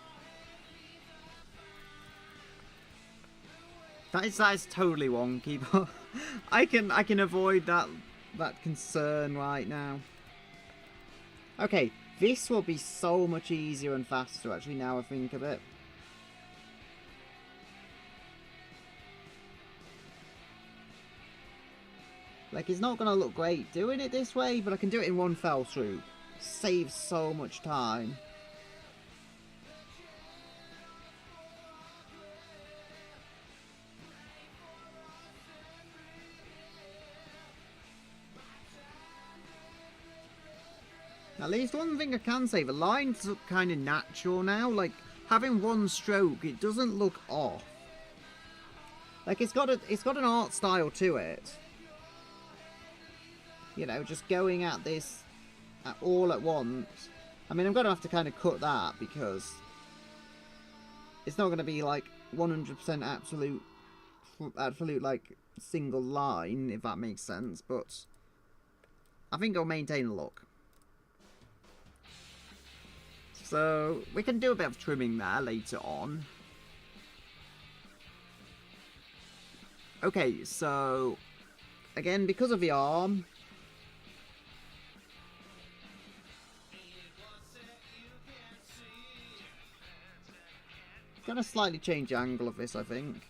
That is totally wonky, but I can avoid that concern right now. Okay, this will be so much easier and faster actually now I think of it. Like, it's not gonna look great doing it this way, but I can do it in one fell swoop. Saves so much time. At least one thing I can say, the lines look kind of natural now. Like, having one stroke, it doesn't look off. Like, it's got an art style to it. You know, just going at this all at once. I mean, I'm going to have to kind of cut that because it's not going to be like 100% absolute like single line, if that makes sense. But I think I'll maintain the look. So we can do a bit of trimming there later on. Okay, so again, because of the arm, gonna slightly change the angle of this, I think.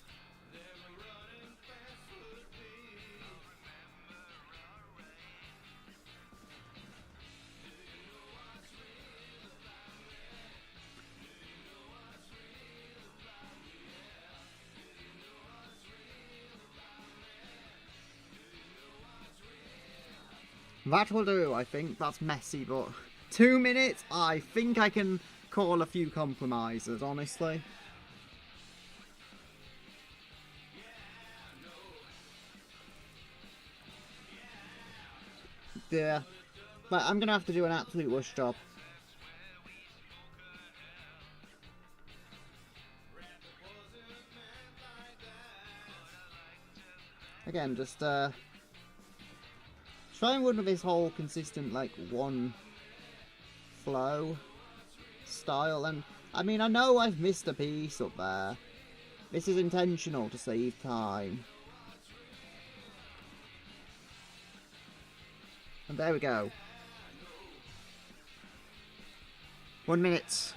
That will do, I think. That's messy, but 2 minutes, I think I can call a few compromises, honestly. Yeah. But I'm gonna have to do an absolute rush job. Again, just try and run with this whole consistent, like, one flow style. And I mean, I know I've missed a piece up there. This is intentional to save time. And there we go. 1 minute.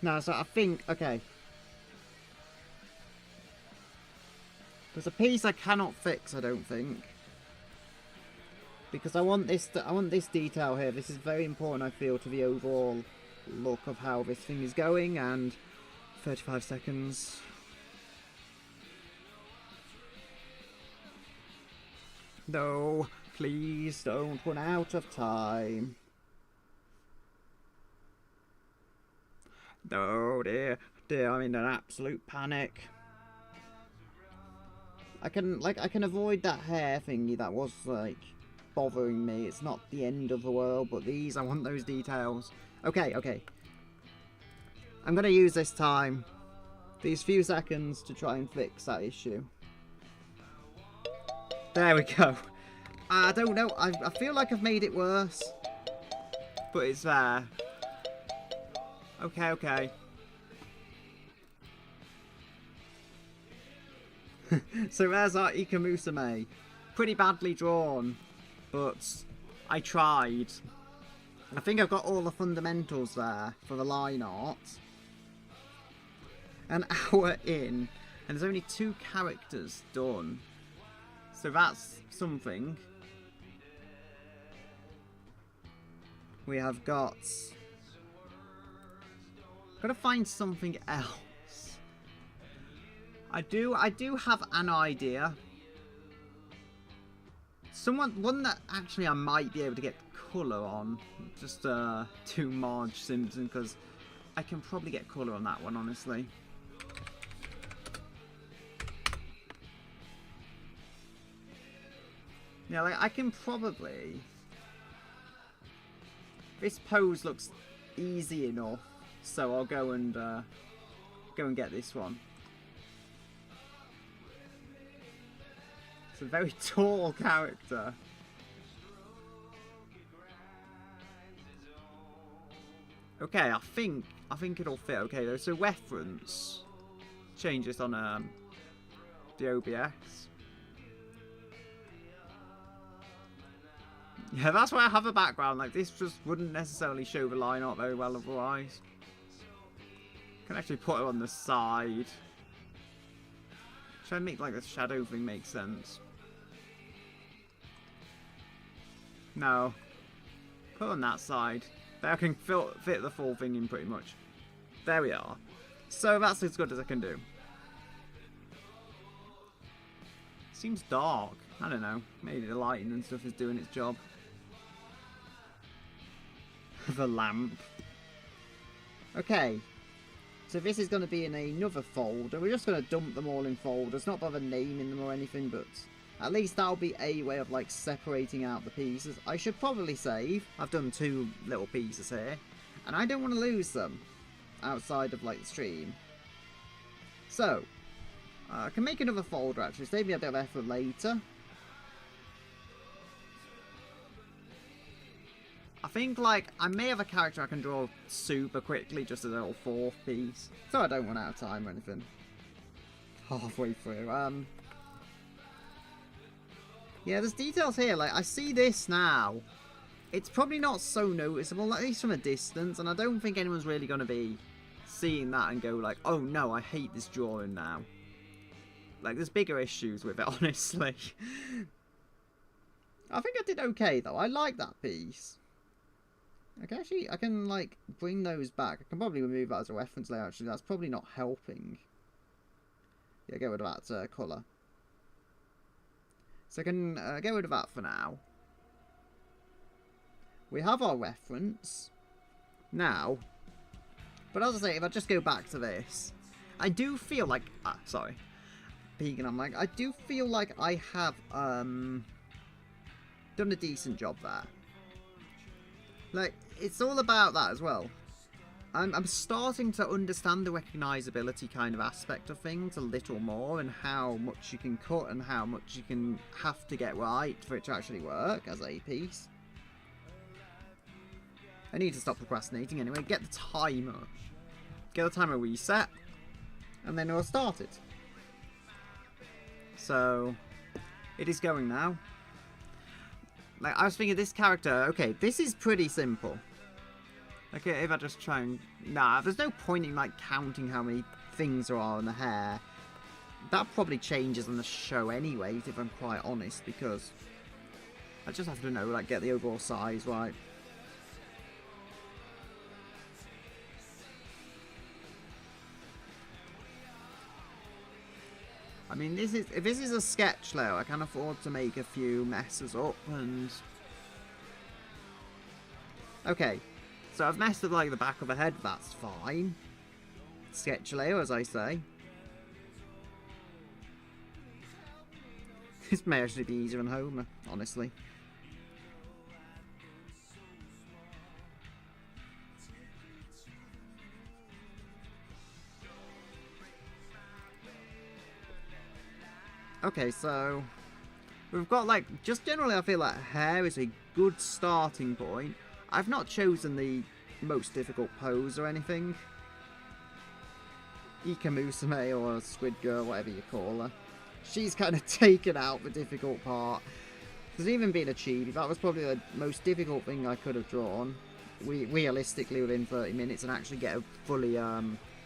No, so I think, okay. There's a piece I cannot fix, I don't think. Because I want this detail here. This is very important, I feel, to the overall look of how this thing is going. And 35 seconds. No, please don't run out of time. No, dear, I'm in an absolute panic. I can avoid that hair thingy that was, like, bothering me. It's not the end of the world, but these, I want those details. Okay. I'm gonna use this time, these few seconds, to try and fix that issue. There we go. I don't know, I feel like I've made it worse, but it's there. Okay. So there's our Ikamusume. Pretty badly drawn, but I tried. I think I've got all the fundamentals there for the line art. An hour in, and there's only 2 characters done. So that's something. We have got... Gotta find something else. I do have an idea. One that actually I might be able to get colour on. Just to Marge Simpson, because I can probably get colour on that one, honestly. Yeah, like, I can probably... This pose looks easy enough, so I'll go and get this one. It's a very tall character. Okay, I think it'll fit okay though. So reference, change this on the OBS. Yeah, that's why I have a background. Like, this just wouldn't necessarily show the line art very well otherwise. Can actually put it on the side. Try and make like the shadow thing make sense. No. Put it on that side. There I can fit the full thing in pretty much. There we are. So that's as good as I can do. Seems dark. I don't know. Maybe the lighting and stuff is doing its job. The lamp. Okay. So this is going to be in another folder. We're just going to dump them all in folders. Not bother naming them or anything, but at least that'll be a way of like separating out the pieces. I should probably save. I've done 2 little pieces here. And I don't want to lose them outside of like the stream. So, I can make another folder actually. Save me a bit of effort later. I think, like, I may have a character I can draw super quickly, just as a little 4th piece. So I don't run out of time or anything. Halfway through. Yeah, there's details here. Like, I see this now. It's probably not so noticeable, at least from a distance. And I don't think anyone's really going to be seeing that and go like, oh no, I hate this drawing now. Like, there's bigger issues with it, honestly. I think I did okay, though. I like that piece. I can, like, bring those back. I can probably remove that as a reference layer, actually. That's probably not helping. Yeah, get rid of that colour. So I can get rid of that for now. we have our reference now. But as I say, if I just go back to this, I do feel like... sorry. Peeking on Mike. I do feel like I have done a decent job there. Like, it's all about that as well. I'm starting to understand the recognisability kind of aspect of things a little more, and how much you can cut and how much you can have to get right for it to actually work as a piece. I need to stop procrastinating anyway. Get the timer. Get the timer reset. And then we'll start it. So, it is going now. Like, I was thinking this character, okay, this is pretty simple. Okay, if I just try and... Nah, there's no point in, like, counting how many things there are in the hair. That probably changes on the show anyway, if I'm quite honest, because I just have to know, like, get the overall size right. I mean, this is, if this is a sketch though, I can afford to make a few messes up and... Okay, so I've messed with like the back of the head, that's fine. Sketch layer, as I say. This may actually be easier than Homer, honestly. Okay, so we've got like, just generally I feel like hair is a good starting point. I've not chosen the most difficult pose or anything. Ikamusume or Squid Girl, whatever you call her. She's kind of taken out the difficult part. There's even been a chibi. That was probably the most difficult thing I could have drawn. Realistically within 30 minutes and actually get a fully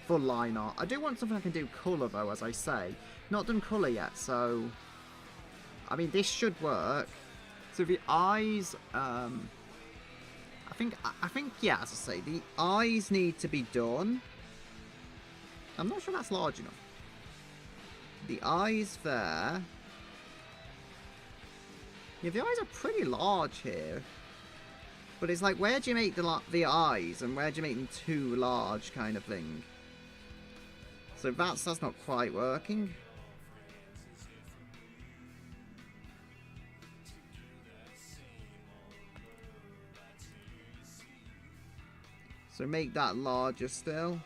full line art. I do want something I can do colour though, as I say. Not done colour yet, so I mean this should work. So the eyes, I think yeah, as I say, the eyes need to be done. I'm not sure that's large enough. The eyes there. Yeah, the eyes are pretty large here. But it's like, where do you make the eyes and where do you make them too large kind of thing? So that's not quite working. So make that larger still.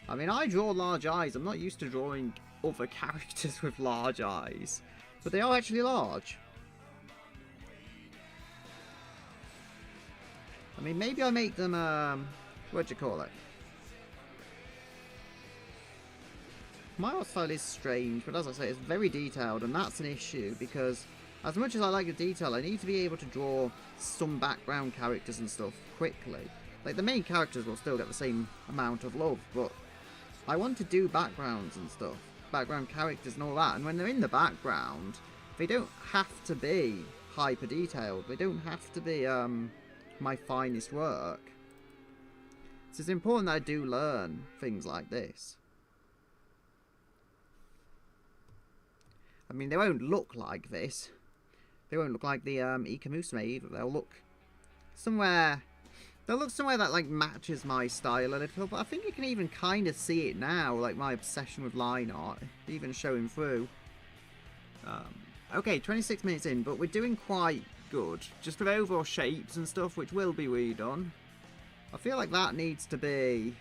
I mean, I draw large eyes. I'm not used to drawing other characters with large eyes. But they are actually large. I mean, maybe I make them, what do you call it? My art style is strange, but as I say, it's very detailed, and that's an issue, because as much as I like the detail, I need to be able to draw some background characters and stuff quickly. Like, the main characters will still get the same amount of love, but I want to do backgrounds and stuff. Background characters and all that, and when they're in the background, they don't have to be hyper detailed. They don't have to be, my finest work. So it's important that I do learn things like this. I mean, they won't look like this. They won't look like the Ikamusume either. They'll look somewhere that like matches my style a little. But I think you can even kind of see it now, like my obsession with line art, even showing through. Okay, 26 minutes in, but we're doing quite good. Just with overall shapes and stuff, which will be redone. I feel like that needs to be...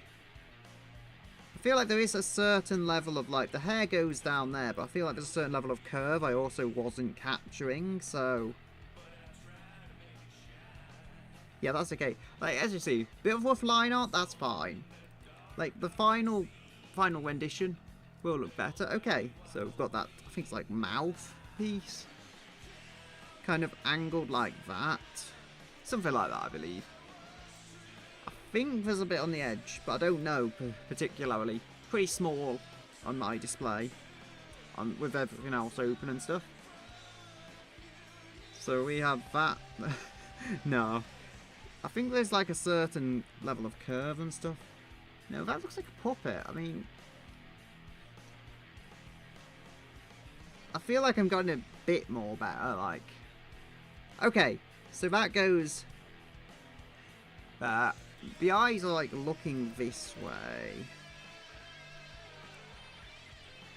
I feel like there is a certain level of, like, the hair goes down there, but I feel like there's a certain level of curve I also wasn't capturing, so... Yeah, that's okay. Like, as you see, bit of rough line art, that's fine. Like, the final rendition will look better. Okay, so we've got that, I think it's like mouth piece. Kind of angled like that. Something like that, I believe. I think there's a bit on the edge, but I don't know particularly. Pretty small on my display, with everything else open and stuff. So we have that. No. I think there's like a certain level of curve and stuff. No, that looks like a puppet. I mean... I feel like I'm getting a bit more better, like... Okay, so that goes The eyes are like looking this way.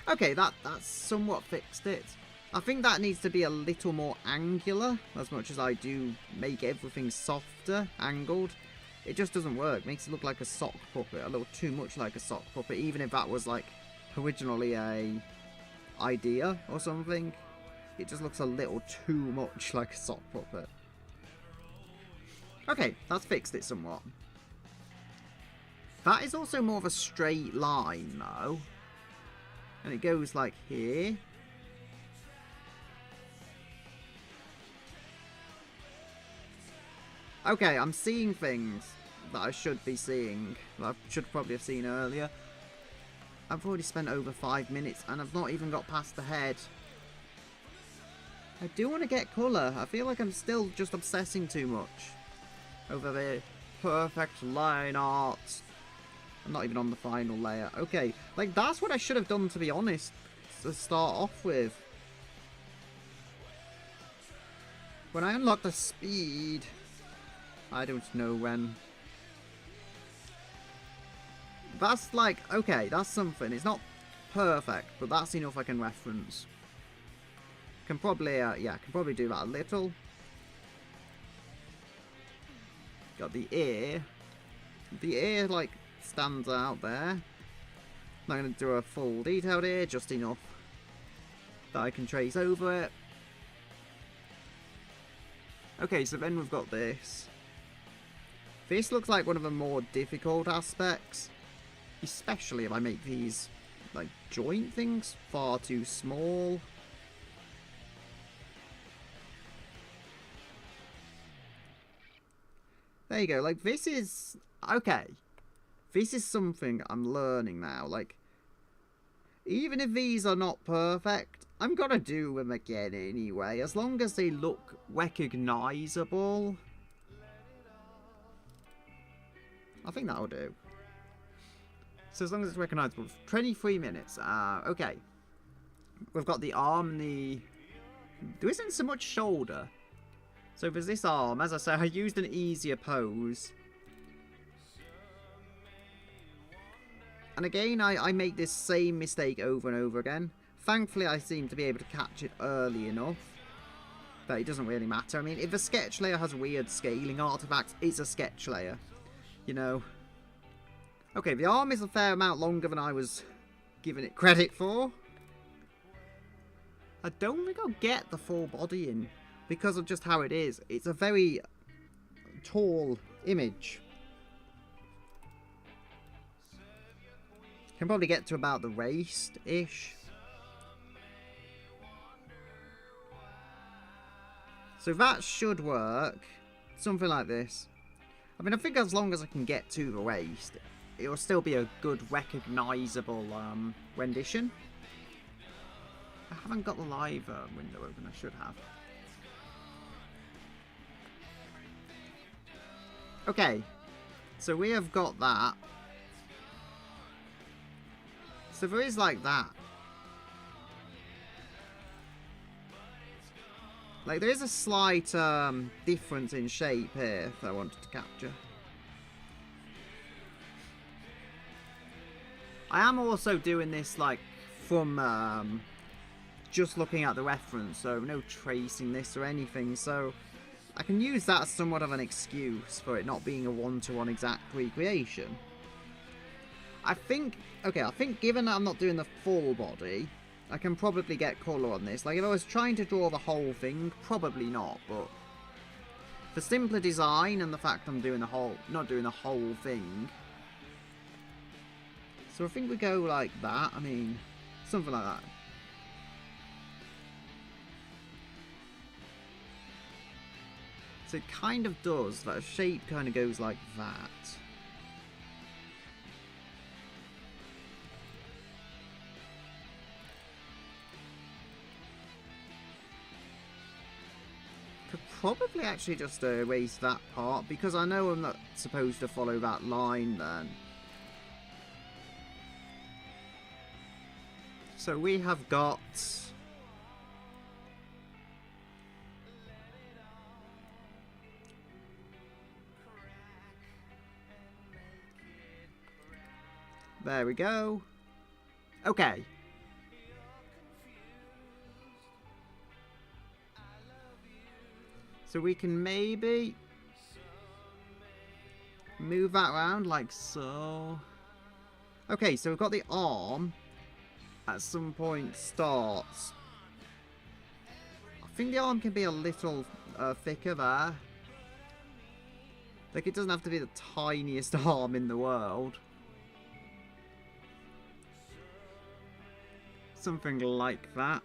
Okay, that's somewhat fixed it. I think that needs to be a little more angular, as much as I do make everything softer, angled. It just doesn't work. Makes it look like a sock puppet, a little too much like a sock puppet, even if that was like originally a idea or something. It just looks a little too much like a sock puppet. Okay, that's fixed it somewhat. That is also more of a straight line though. And it goes like here. Okay, I'm seeing things that I should be seeing. That I should probably have seen earlier. I've already spent over 5 minutes and I've not even got past the head. I do want to get colour. I feel like I'm still just obsessing too much over the perfect line art. I'm not even on the final layer. Okay, like that's what I should have done, to be honest, to start off with. When I unlock the speed, I don't know when. That's like, okay, that's something. It's not perfect, but that's enough I can reference. Can probably, yeah, can probably do that a little. Got the ear. The ear, like, stands out there. Not going to do a full detailed ear, just enough that I can trace over it. Okay, so then we've got this. This looks like one of the more difficult aspects. Especially if I make these, like, joint things far too small. There you go, like, this is... Okay. This is something I'm learning now, like... Even if these are not perfect, I'm gonna do them again anyway, as long as they look recognisable. I think that'll do. So as long as it's recognisable. 23 minutes. Okay. We've got the arm and the... There isn't so much shoulder. So there's this arm. As I say, I used an easier pose. And again, I make this same mistake over and over again. Thankfully, I seem to be able to catch it early enough that it doesn't really matter. I mean, if a sketch layer has weird scaling artifacts, it's a sketch layer. You know... Okay, the arm is a fair amount longer than I was giving it credit for. I don't think I'll get the full body in because of just how it is. It's a very tall image. Can probably get to about the waist-ish. So that should work. Something like this. I mean, I think as long as I can get to the waist, it will still be a good, recognisable rendition. I haven't got the live window open. I should have. Okay. So we have got that. So there is like that. Like, there is a slight difference in shape here that I wanted to capture. I am also doing this, like, from just looking at the reference, so no tracing this or anything, so I can use that as somewhat of an excuse for it not being a one-to-one exact recreation. I think, okay, I think given that I'm not doing the full body, I can probably get colour on this. Like, if I was trying to draw the whole thing, probably not, but for simpler design and the fact I'm doing the whole, not doing the whole thing. So I think we go like that. I mean, something like that. So it kind of does. That shape kind of goes like that. Could probably actually just erase that part because I know I'm not supposed to follow that line then. So we have got There we go. Okay. So we can maybe move that around like so. Okay, so we've got the arm at some point starts. I think the arm can be a little thicker there. Like, it doesn't have to be the tiniest arm in the world. Something like that.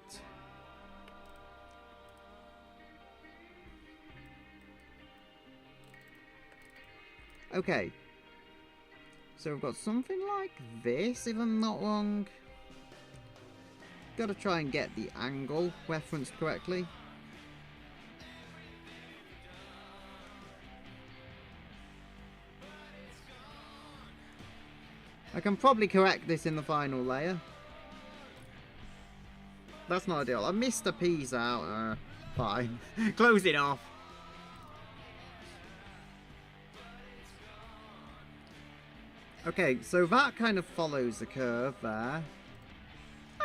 Okay. So we've got something like this, if I'm not wrong. Gotta try and get the angle referenced correctly. I can probably correct this in the final layer. That's not ideal. I missed a piece out. Fine. Close it off. Okay, so that kind of follows the curve there.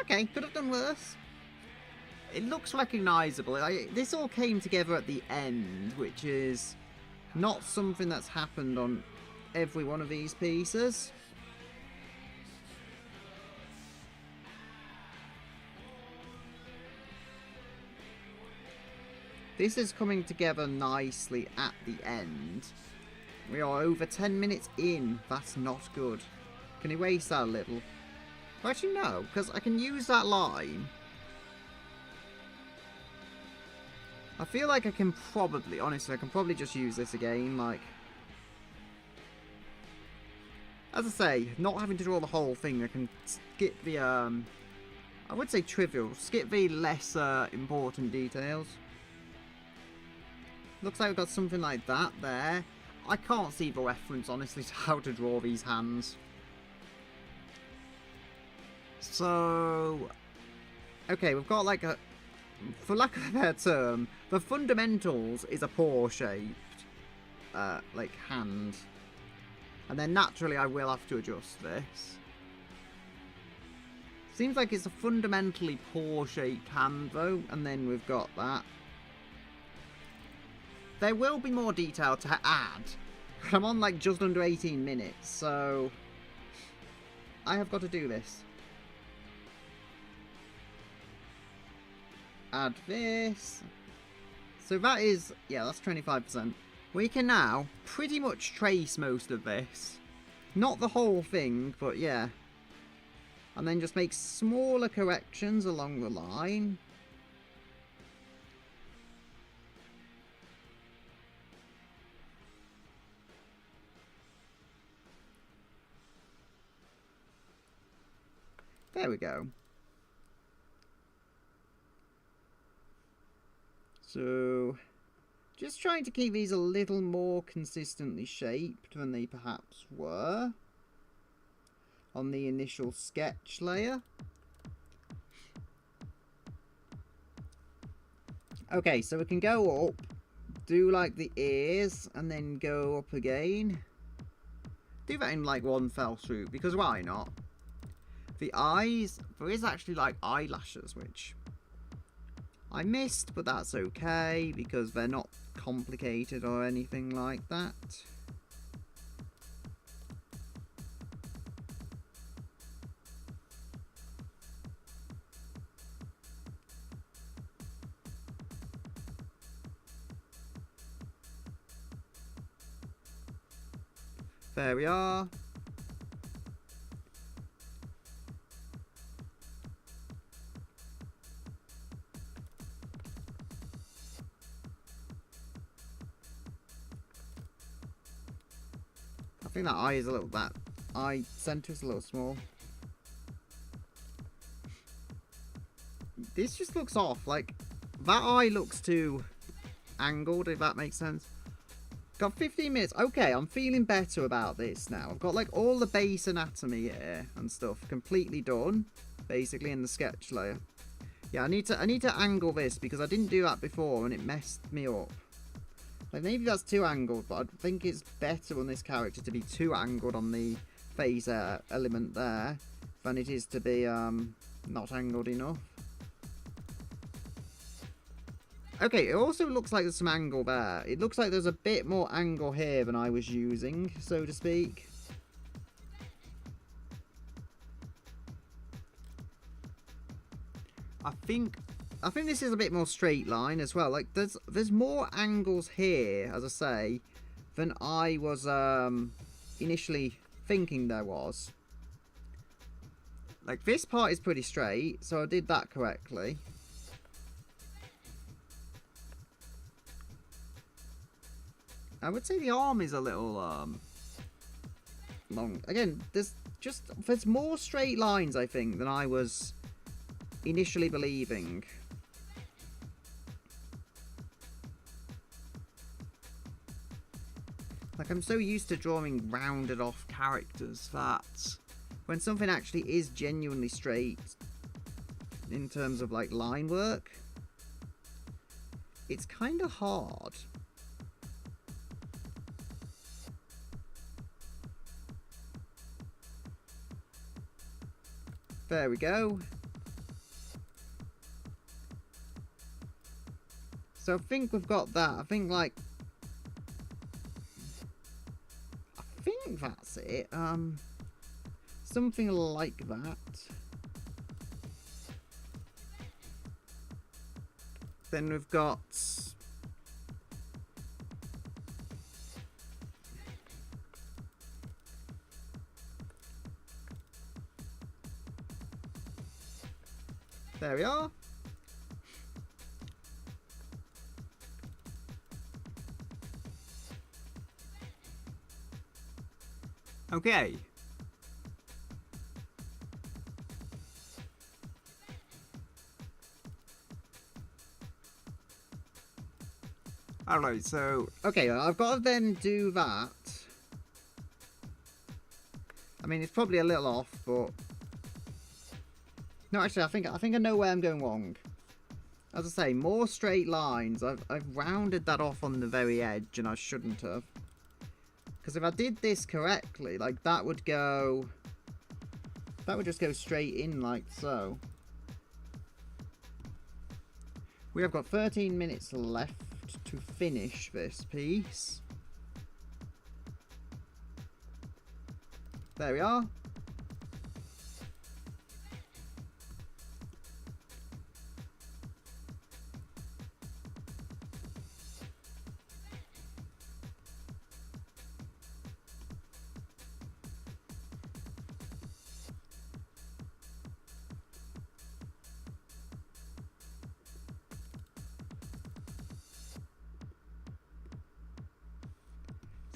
Okay, could have done worse. It looks recognisable. This all came together at the end, which is not something that's happened on every one of these pieces. This is coming together nicely at the end. We are over 10 minutes in. That's not good. Can erase that a little? Well, actually, no, because I can use that line. I feel like I can probably, honestly, I can probably just use this again, like... As I say, not having to draw the whole thing, I can skip the, I would say trivial, skip the lesser important details. Looks like we've got something like that there. I can't see the reference, honestly, to how to draw these hands. So... Okay, we've got like a... For lack of a better term, the fundamentals is a paw-shaped, like, hand. And then naturally I will have to adjust this. Seems like it's a fundamentally paw-shaped hand, though, and then we've got that. There will be more detail to add. I'm on like just under 18 minutes, so I have got to do this. Add this. So that is, yeah, that's 25%. We can now pretty much trace most of this. Not the whole thing, but yeah. And then just make smaller corrections along the line. There we go. So, just trying to keep these a little more consistently shaped than they perhaps were on the initial sketch layer. Okay, so we can go up, do like the ears, and then go up again. Do that in like one fell swoop, because why not? The eyes, there is actually like eyelashes, which I missed, but that's okay, because they're not complicated or anything like that. There we are. I think that eye is a little, that eye centre is a little small. This just looks off, like, that eye looks too angled, if that makes sense. Got 15 minutes. Okay, I'm feeling better about this now. I've got like all the base anatomy here and stuff completely done, basically in the sketch layer. Yeah, I need to angle this because I didn't do that before and it messed me up. Like maybe that's too angled, but I think it's better on this character to be too angled on the face element there than it is to be not angled enough. Okay, it also looks like there's some angle there. It looks like there's a bit more angle here than I was using, so to speak. I think this is a bit more straight line as well. Like there's more angles here, as I say, than I was initially thinking there was. Like this part is pretty straight, so I did that correctly. I would say the arm is a little long. Again, there's more straight lines, I think, than I was initially believing. Like, I'm so used to drawing rounded off characters that when something actually is genuinely straight in terms of like line work, it's kind of hard. There we go. So I think we've got that. I think that's it. Something like that. Then we've got there we are. Okay. Alright, so okay, I've got to then do that. I mean, it's probably a little off, but no, actually, I think I know where I'm going wrong. As I say, more straight lines. I've rounded that off on the very edge, and I shouldn't have. Because if I did this correctly, like that would just go straight in like so. We have got 13 minutes left to finish this piece. There we are.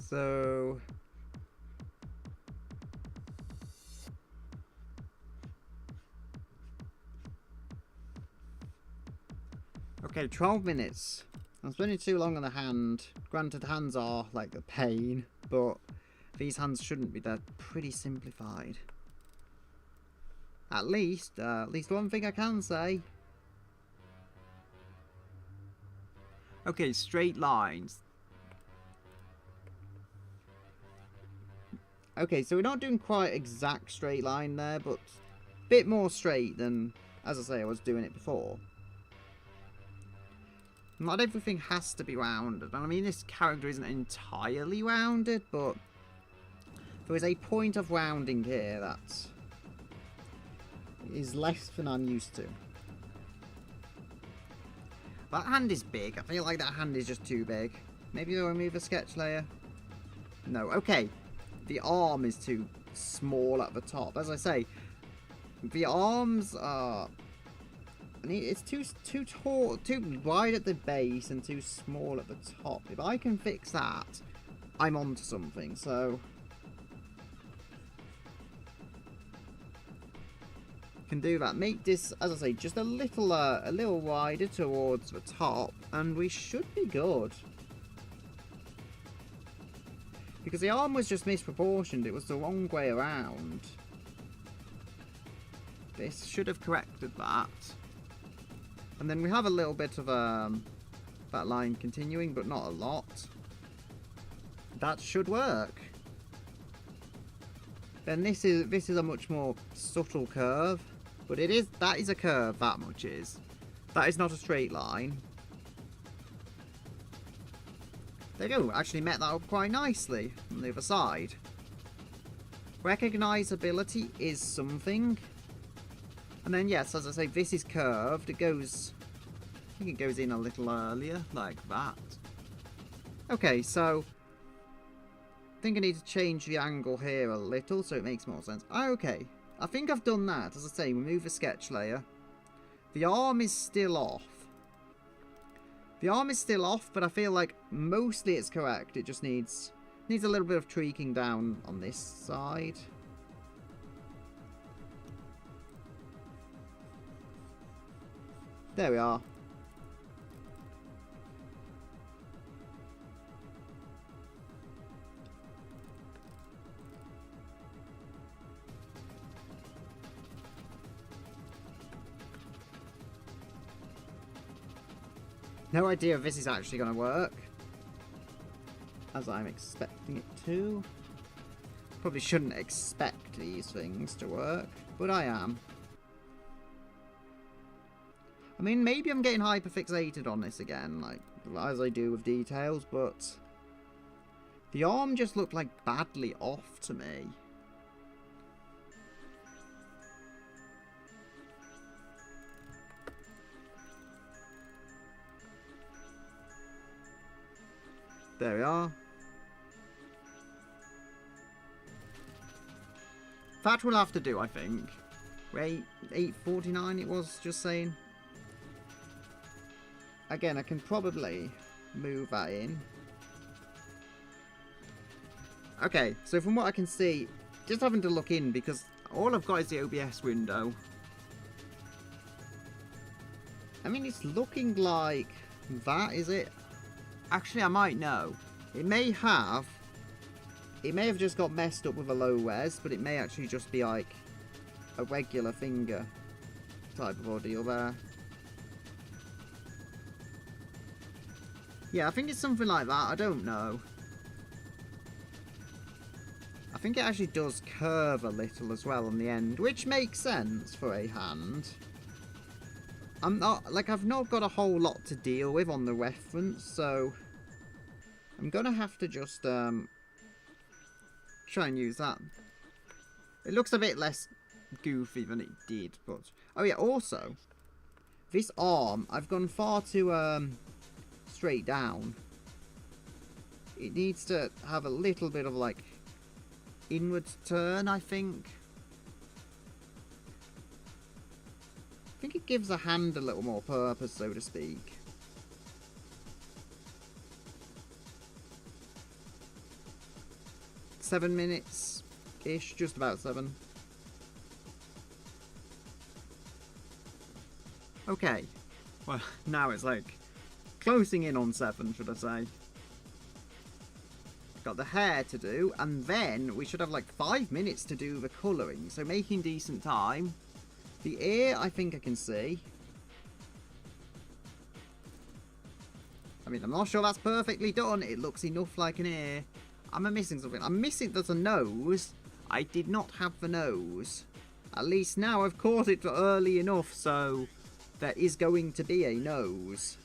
So okay, 12 minutes. I'm spending too long on the hand. Granted, hands are like a pain, but these hands shouldn't be. They're pretty simplified. At least one thing I can say. Okay, straight lines. Okay, so we're not doing quite exact straight line there, but a bit more straight than, as I say, I was doing it before. Not everything has to be rounded. I mean, this character isn't entirely rounded, but there is a point of rounding here that is less than I'm used to. That hand is big. I feel like that hand is just too big. Maybe we'll remove a sketch layer. No, okay. The arm is too small at the top. As I say, the arms are... I mean, it's too tall, too wide at the base and too small at the top. If I can fix that, I'm onto something. So can do that. Make this, as I say, just a little wider towards the top, and we should be good. Because the arm was just misproportioned. It was the wrong way around. This should have corrected that. And then we have a little bit of that line continuing, but not a lot. That should work. then this is a much more subtle curve. But that is a curve, that much is. That is not a straight line. There you go, actually met that up quite nicely on the other side. Recognizability is something. And then yes, as I say, this is curved. It goes, I think it goes in a little earlier, like that. Okay, so I think I need to change the angle here a little so it makes more sense. Okay, I think I've done that. As I say, remove the sketch layer. The arm is still off. The arm is still off, but I feel like mostly it's correct. It just needs a little bit of tweaking down on this side. There we are. No idea if this is actually going to work, as I'm expecting it to. Probably shouldn't expect these things to work, but I am. I mean, maybe I'm getting hyperfixated on this again, like, as I do with details, but the arm just looked like badly off to me. There we are. That will have to do, I think. Wait, 849 it was, just saying. Again, I can probably move that in. Okay, so from what I can see, just having to look in because all I've got is the OBS window. I mean, it's looking like that, is it? Actually, I might know. It may have just got messed up with a low res, but it may actually just be like a regular finger type of ordeal there. Yeah, I think it's something like that. I don't know. I think it actually does curve a little as well on the end, which makes sense for a hand. I've not got a whole lot to deal with on the reference, so I'm gonna have to just try and use that. It looks a bit less goofy than it did, but oh yeah, also this arm, I've gone far too straight down. It needs to have a little bit of like inwards turn, I think. I think it gives a hand a little more purpose, so to speak. Seven minutes-ish, just about 7. Okay. Well, now it's like closing in on 7, should I say. Got the hair to do, and then we should have like 5 minutes to do the colouring, so making decent time. The ear, I think I can see. I mean, I'm not sure that's perfectly done. It looks enough like an ear. Am I missing something? I'm missing, there's a nose. I did not have the nose. At least now I've caught it early enough, so there is going to be a nose.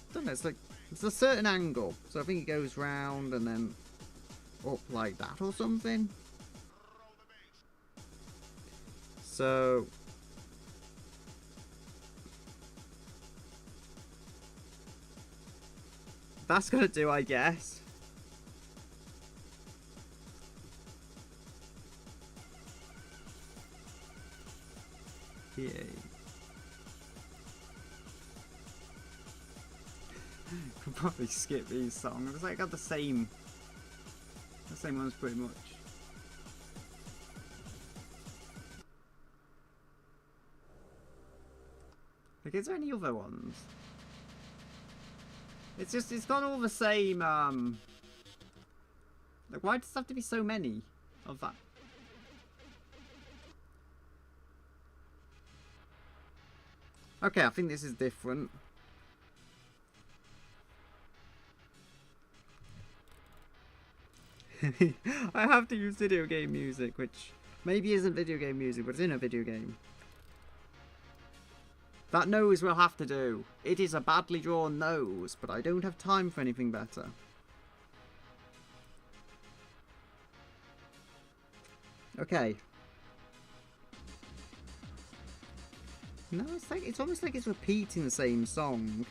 I don't know, it's like, it's a certain angle. So I think it goes round and then up like that or something. So that's gonna do, I guess. Yay. Could probably skip these songs. It's like got the same ones pretty much. Like, is there any other ones? It's just, it's got all the same, like, why does there have to be so many of that? Okay, I think this is different. I have to use video game music, which maybe isn't video game music, but it's in a video game. That nose will have to do. It is a badly drawn nose, but I don't have time for anything better. Okay. No, it's almost like it's repeating the same song.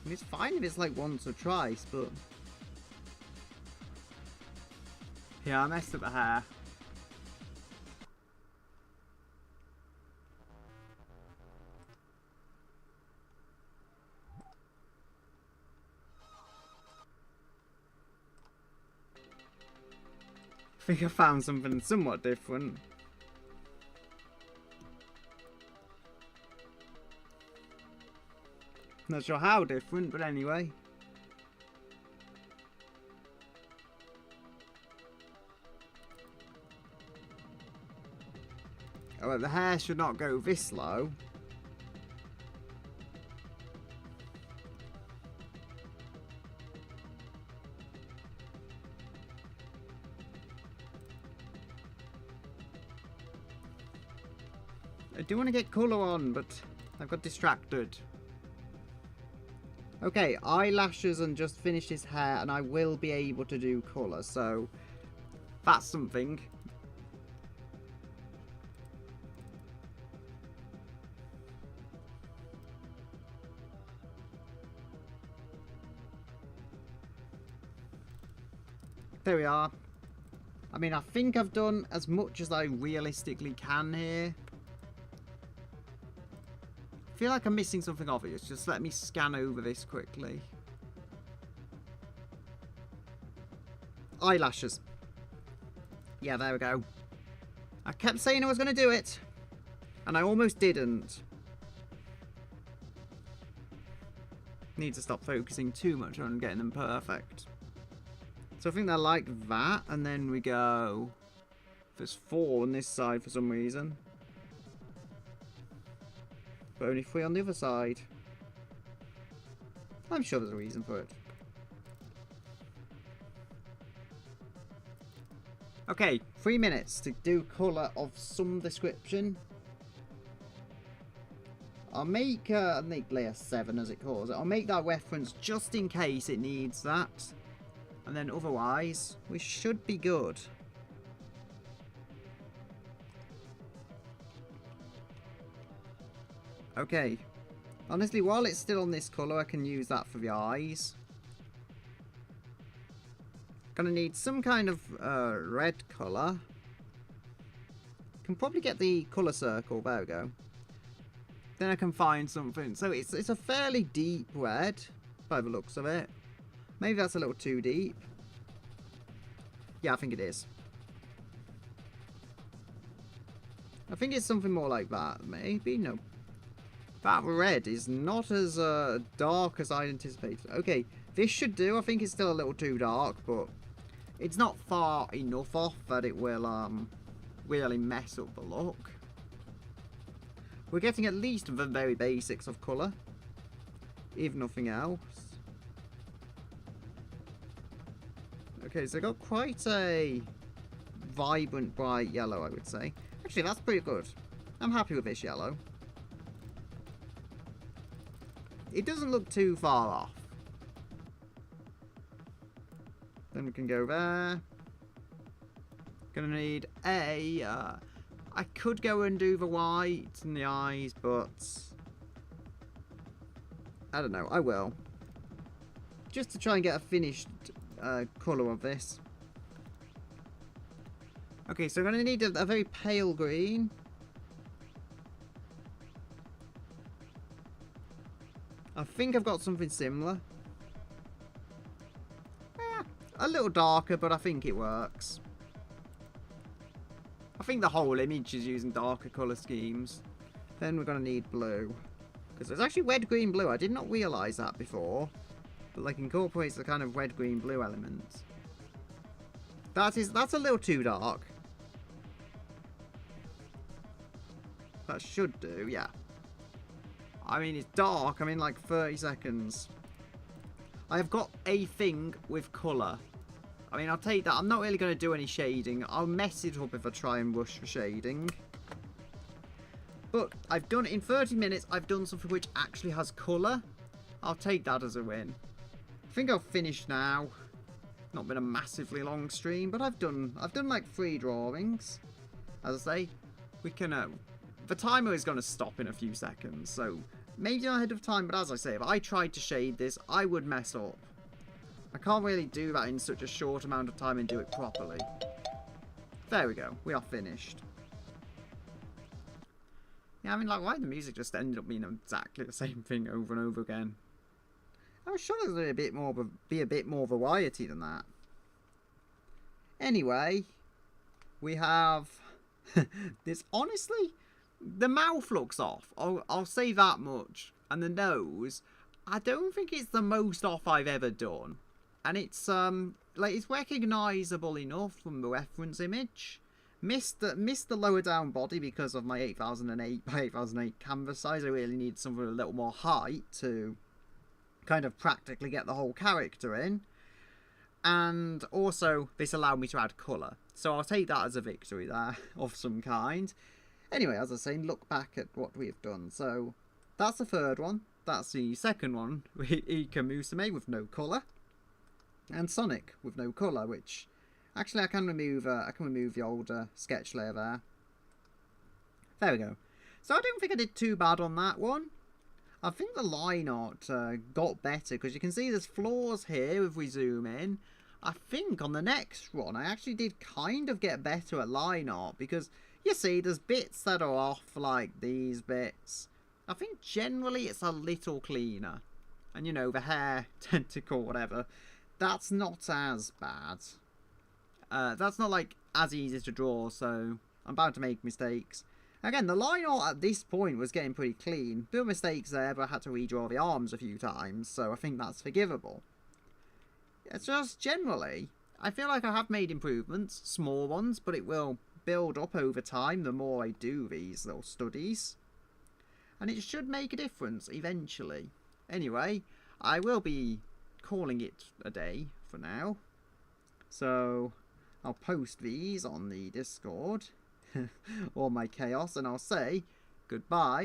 I mean, it's fine if it's like once or twice, but... Yeah, I messed up the hair. I think I found something somewhat different. Not sure how different, but anyway. Oh, well, the hair should not go this low. I do want to get colour on, but I've got distracted. Okay, eyelashes and just finish his hair, and I will be able to do colour, so that's something. There we are. I mean, I think I've done as much as I realistically can here. I feel like I'm missing something obvious. Just let me scan over this quickly. Eyelashes. Yeah, there we go. I kept saying I was going to do it, and I almost didn't. Need to stop focusing too much on getting them perfect. So I think they're like that, and then we go... There's 4 on this side for some reason. But only 3 on the other side. I'm sure there's a reason for it. Okay, 3 minutes to do colour of some description. I'll make layer 7 as it calls it. I'll make that reference just in case it needs that. And then otherwise, we should be good. Okay. Honestly, while it's still on this colour, I can use that for the eyes. Gonna need some kind of red colour. Can probably get the colour circle. There we go. Then I can find something. So it's a fairly deep red, by the looks of it. Maybe that's a little too deep. Yeah, I think it is. I think it's something more like that. Maybe? No. That red is not as dark as I anticipated. Okay, this should do. I think it's still a little too dark, but it's not far enough off that it will really mess up the look. We're getting at least the very basics of colour, if nothing else. Okay, so I got quite a vibrant, bright yellow, I would say. Actually, that's pretty good. I'm happy with this yellow. It doesn't look too far off. Then we can go there. Gonna need a... I could go and do the white in the eyes, but... I don't know, I will. Just to try and get a finished colour of this. Okay, so I'm going to need a very pale green. I think I've got something similar. A little darker, but I think it works. I think the whole image is using darker colour schemes. Then we're going to need blue. Because there's actually red, green, blue. I did not realise that before. But like incorporates the kind of red, green, blue element. That's a little too dark. That should do, yeah. I mean, it's dark. I'm in like 30 seconds. I have got a thing with colour. I mean, I'll take that. I'm not really going to do any shading. I'll mess it up if I try and rush for shading. But I've done, in 30 minutes, I've done something which actually has colour. I'll take that as a win. I think I'll finish now. Not been a massively long stream, but I've done like 3 drawings. As I say, we can, the timer is going to stop in a few seconds, so maybe not ahead of time, but as I say, if I tried to shade this, I would mess up. I can't really do that in such a short amount of time and do it properly. There we go. We are finished. Yeah, I mean, like, why the music just ended up being exactly the same thing over and over again? I was sure there'd be a bit more variety than that. Anyway, we have this. Honestly, the mouth looks off. I'll say that much. And the nose, I don't think it's the most off I've ever done. And it's like, it's recognisable enough from the reference image. Missed the lower down body because of my 8008 by 8008 canvas size. I really need something with a little more height to kind of practically get the whole character in. And also, this allowed me to add colour. So I'll take that as a victory there of some kind. Anyway, as I was saying, look back at what we've done. So that's the third one. That's the second one, Ika Musume with no colour. And Sonic with no colour, which actually I can remove the older sketch layer there. There we go. So I don't think I did too bad on that one. I think the line art got better because you can see there's flaws here if we zoom in. I think on the next one I actually did kind of get better at line art because you see there's bits that are off, like these bits. I think generally it's a little cleaner. And you know, the hair, tentacle, whatever, that's not as bad. That's not like as easy to draw, so I'm bound to make mistakes. Again, the line art at this point was getting pretty clean. Few mistakes there, but I had to redraw the arms a few times, so I think that's forgivable. It's just generally, I feel like I have made improvements, small ones, but it will build up over time the more I do these little studies. And it should make a difference eventually. Anyway, I will be calling it a day for now. So I'll post these on the Discord or my chaos, and I'll say goodbye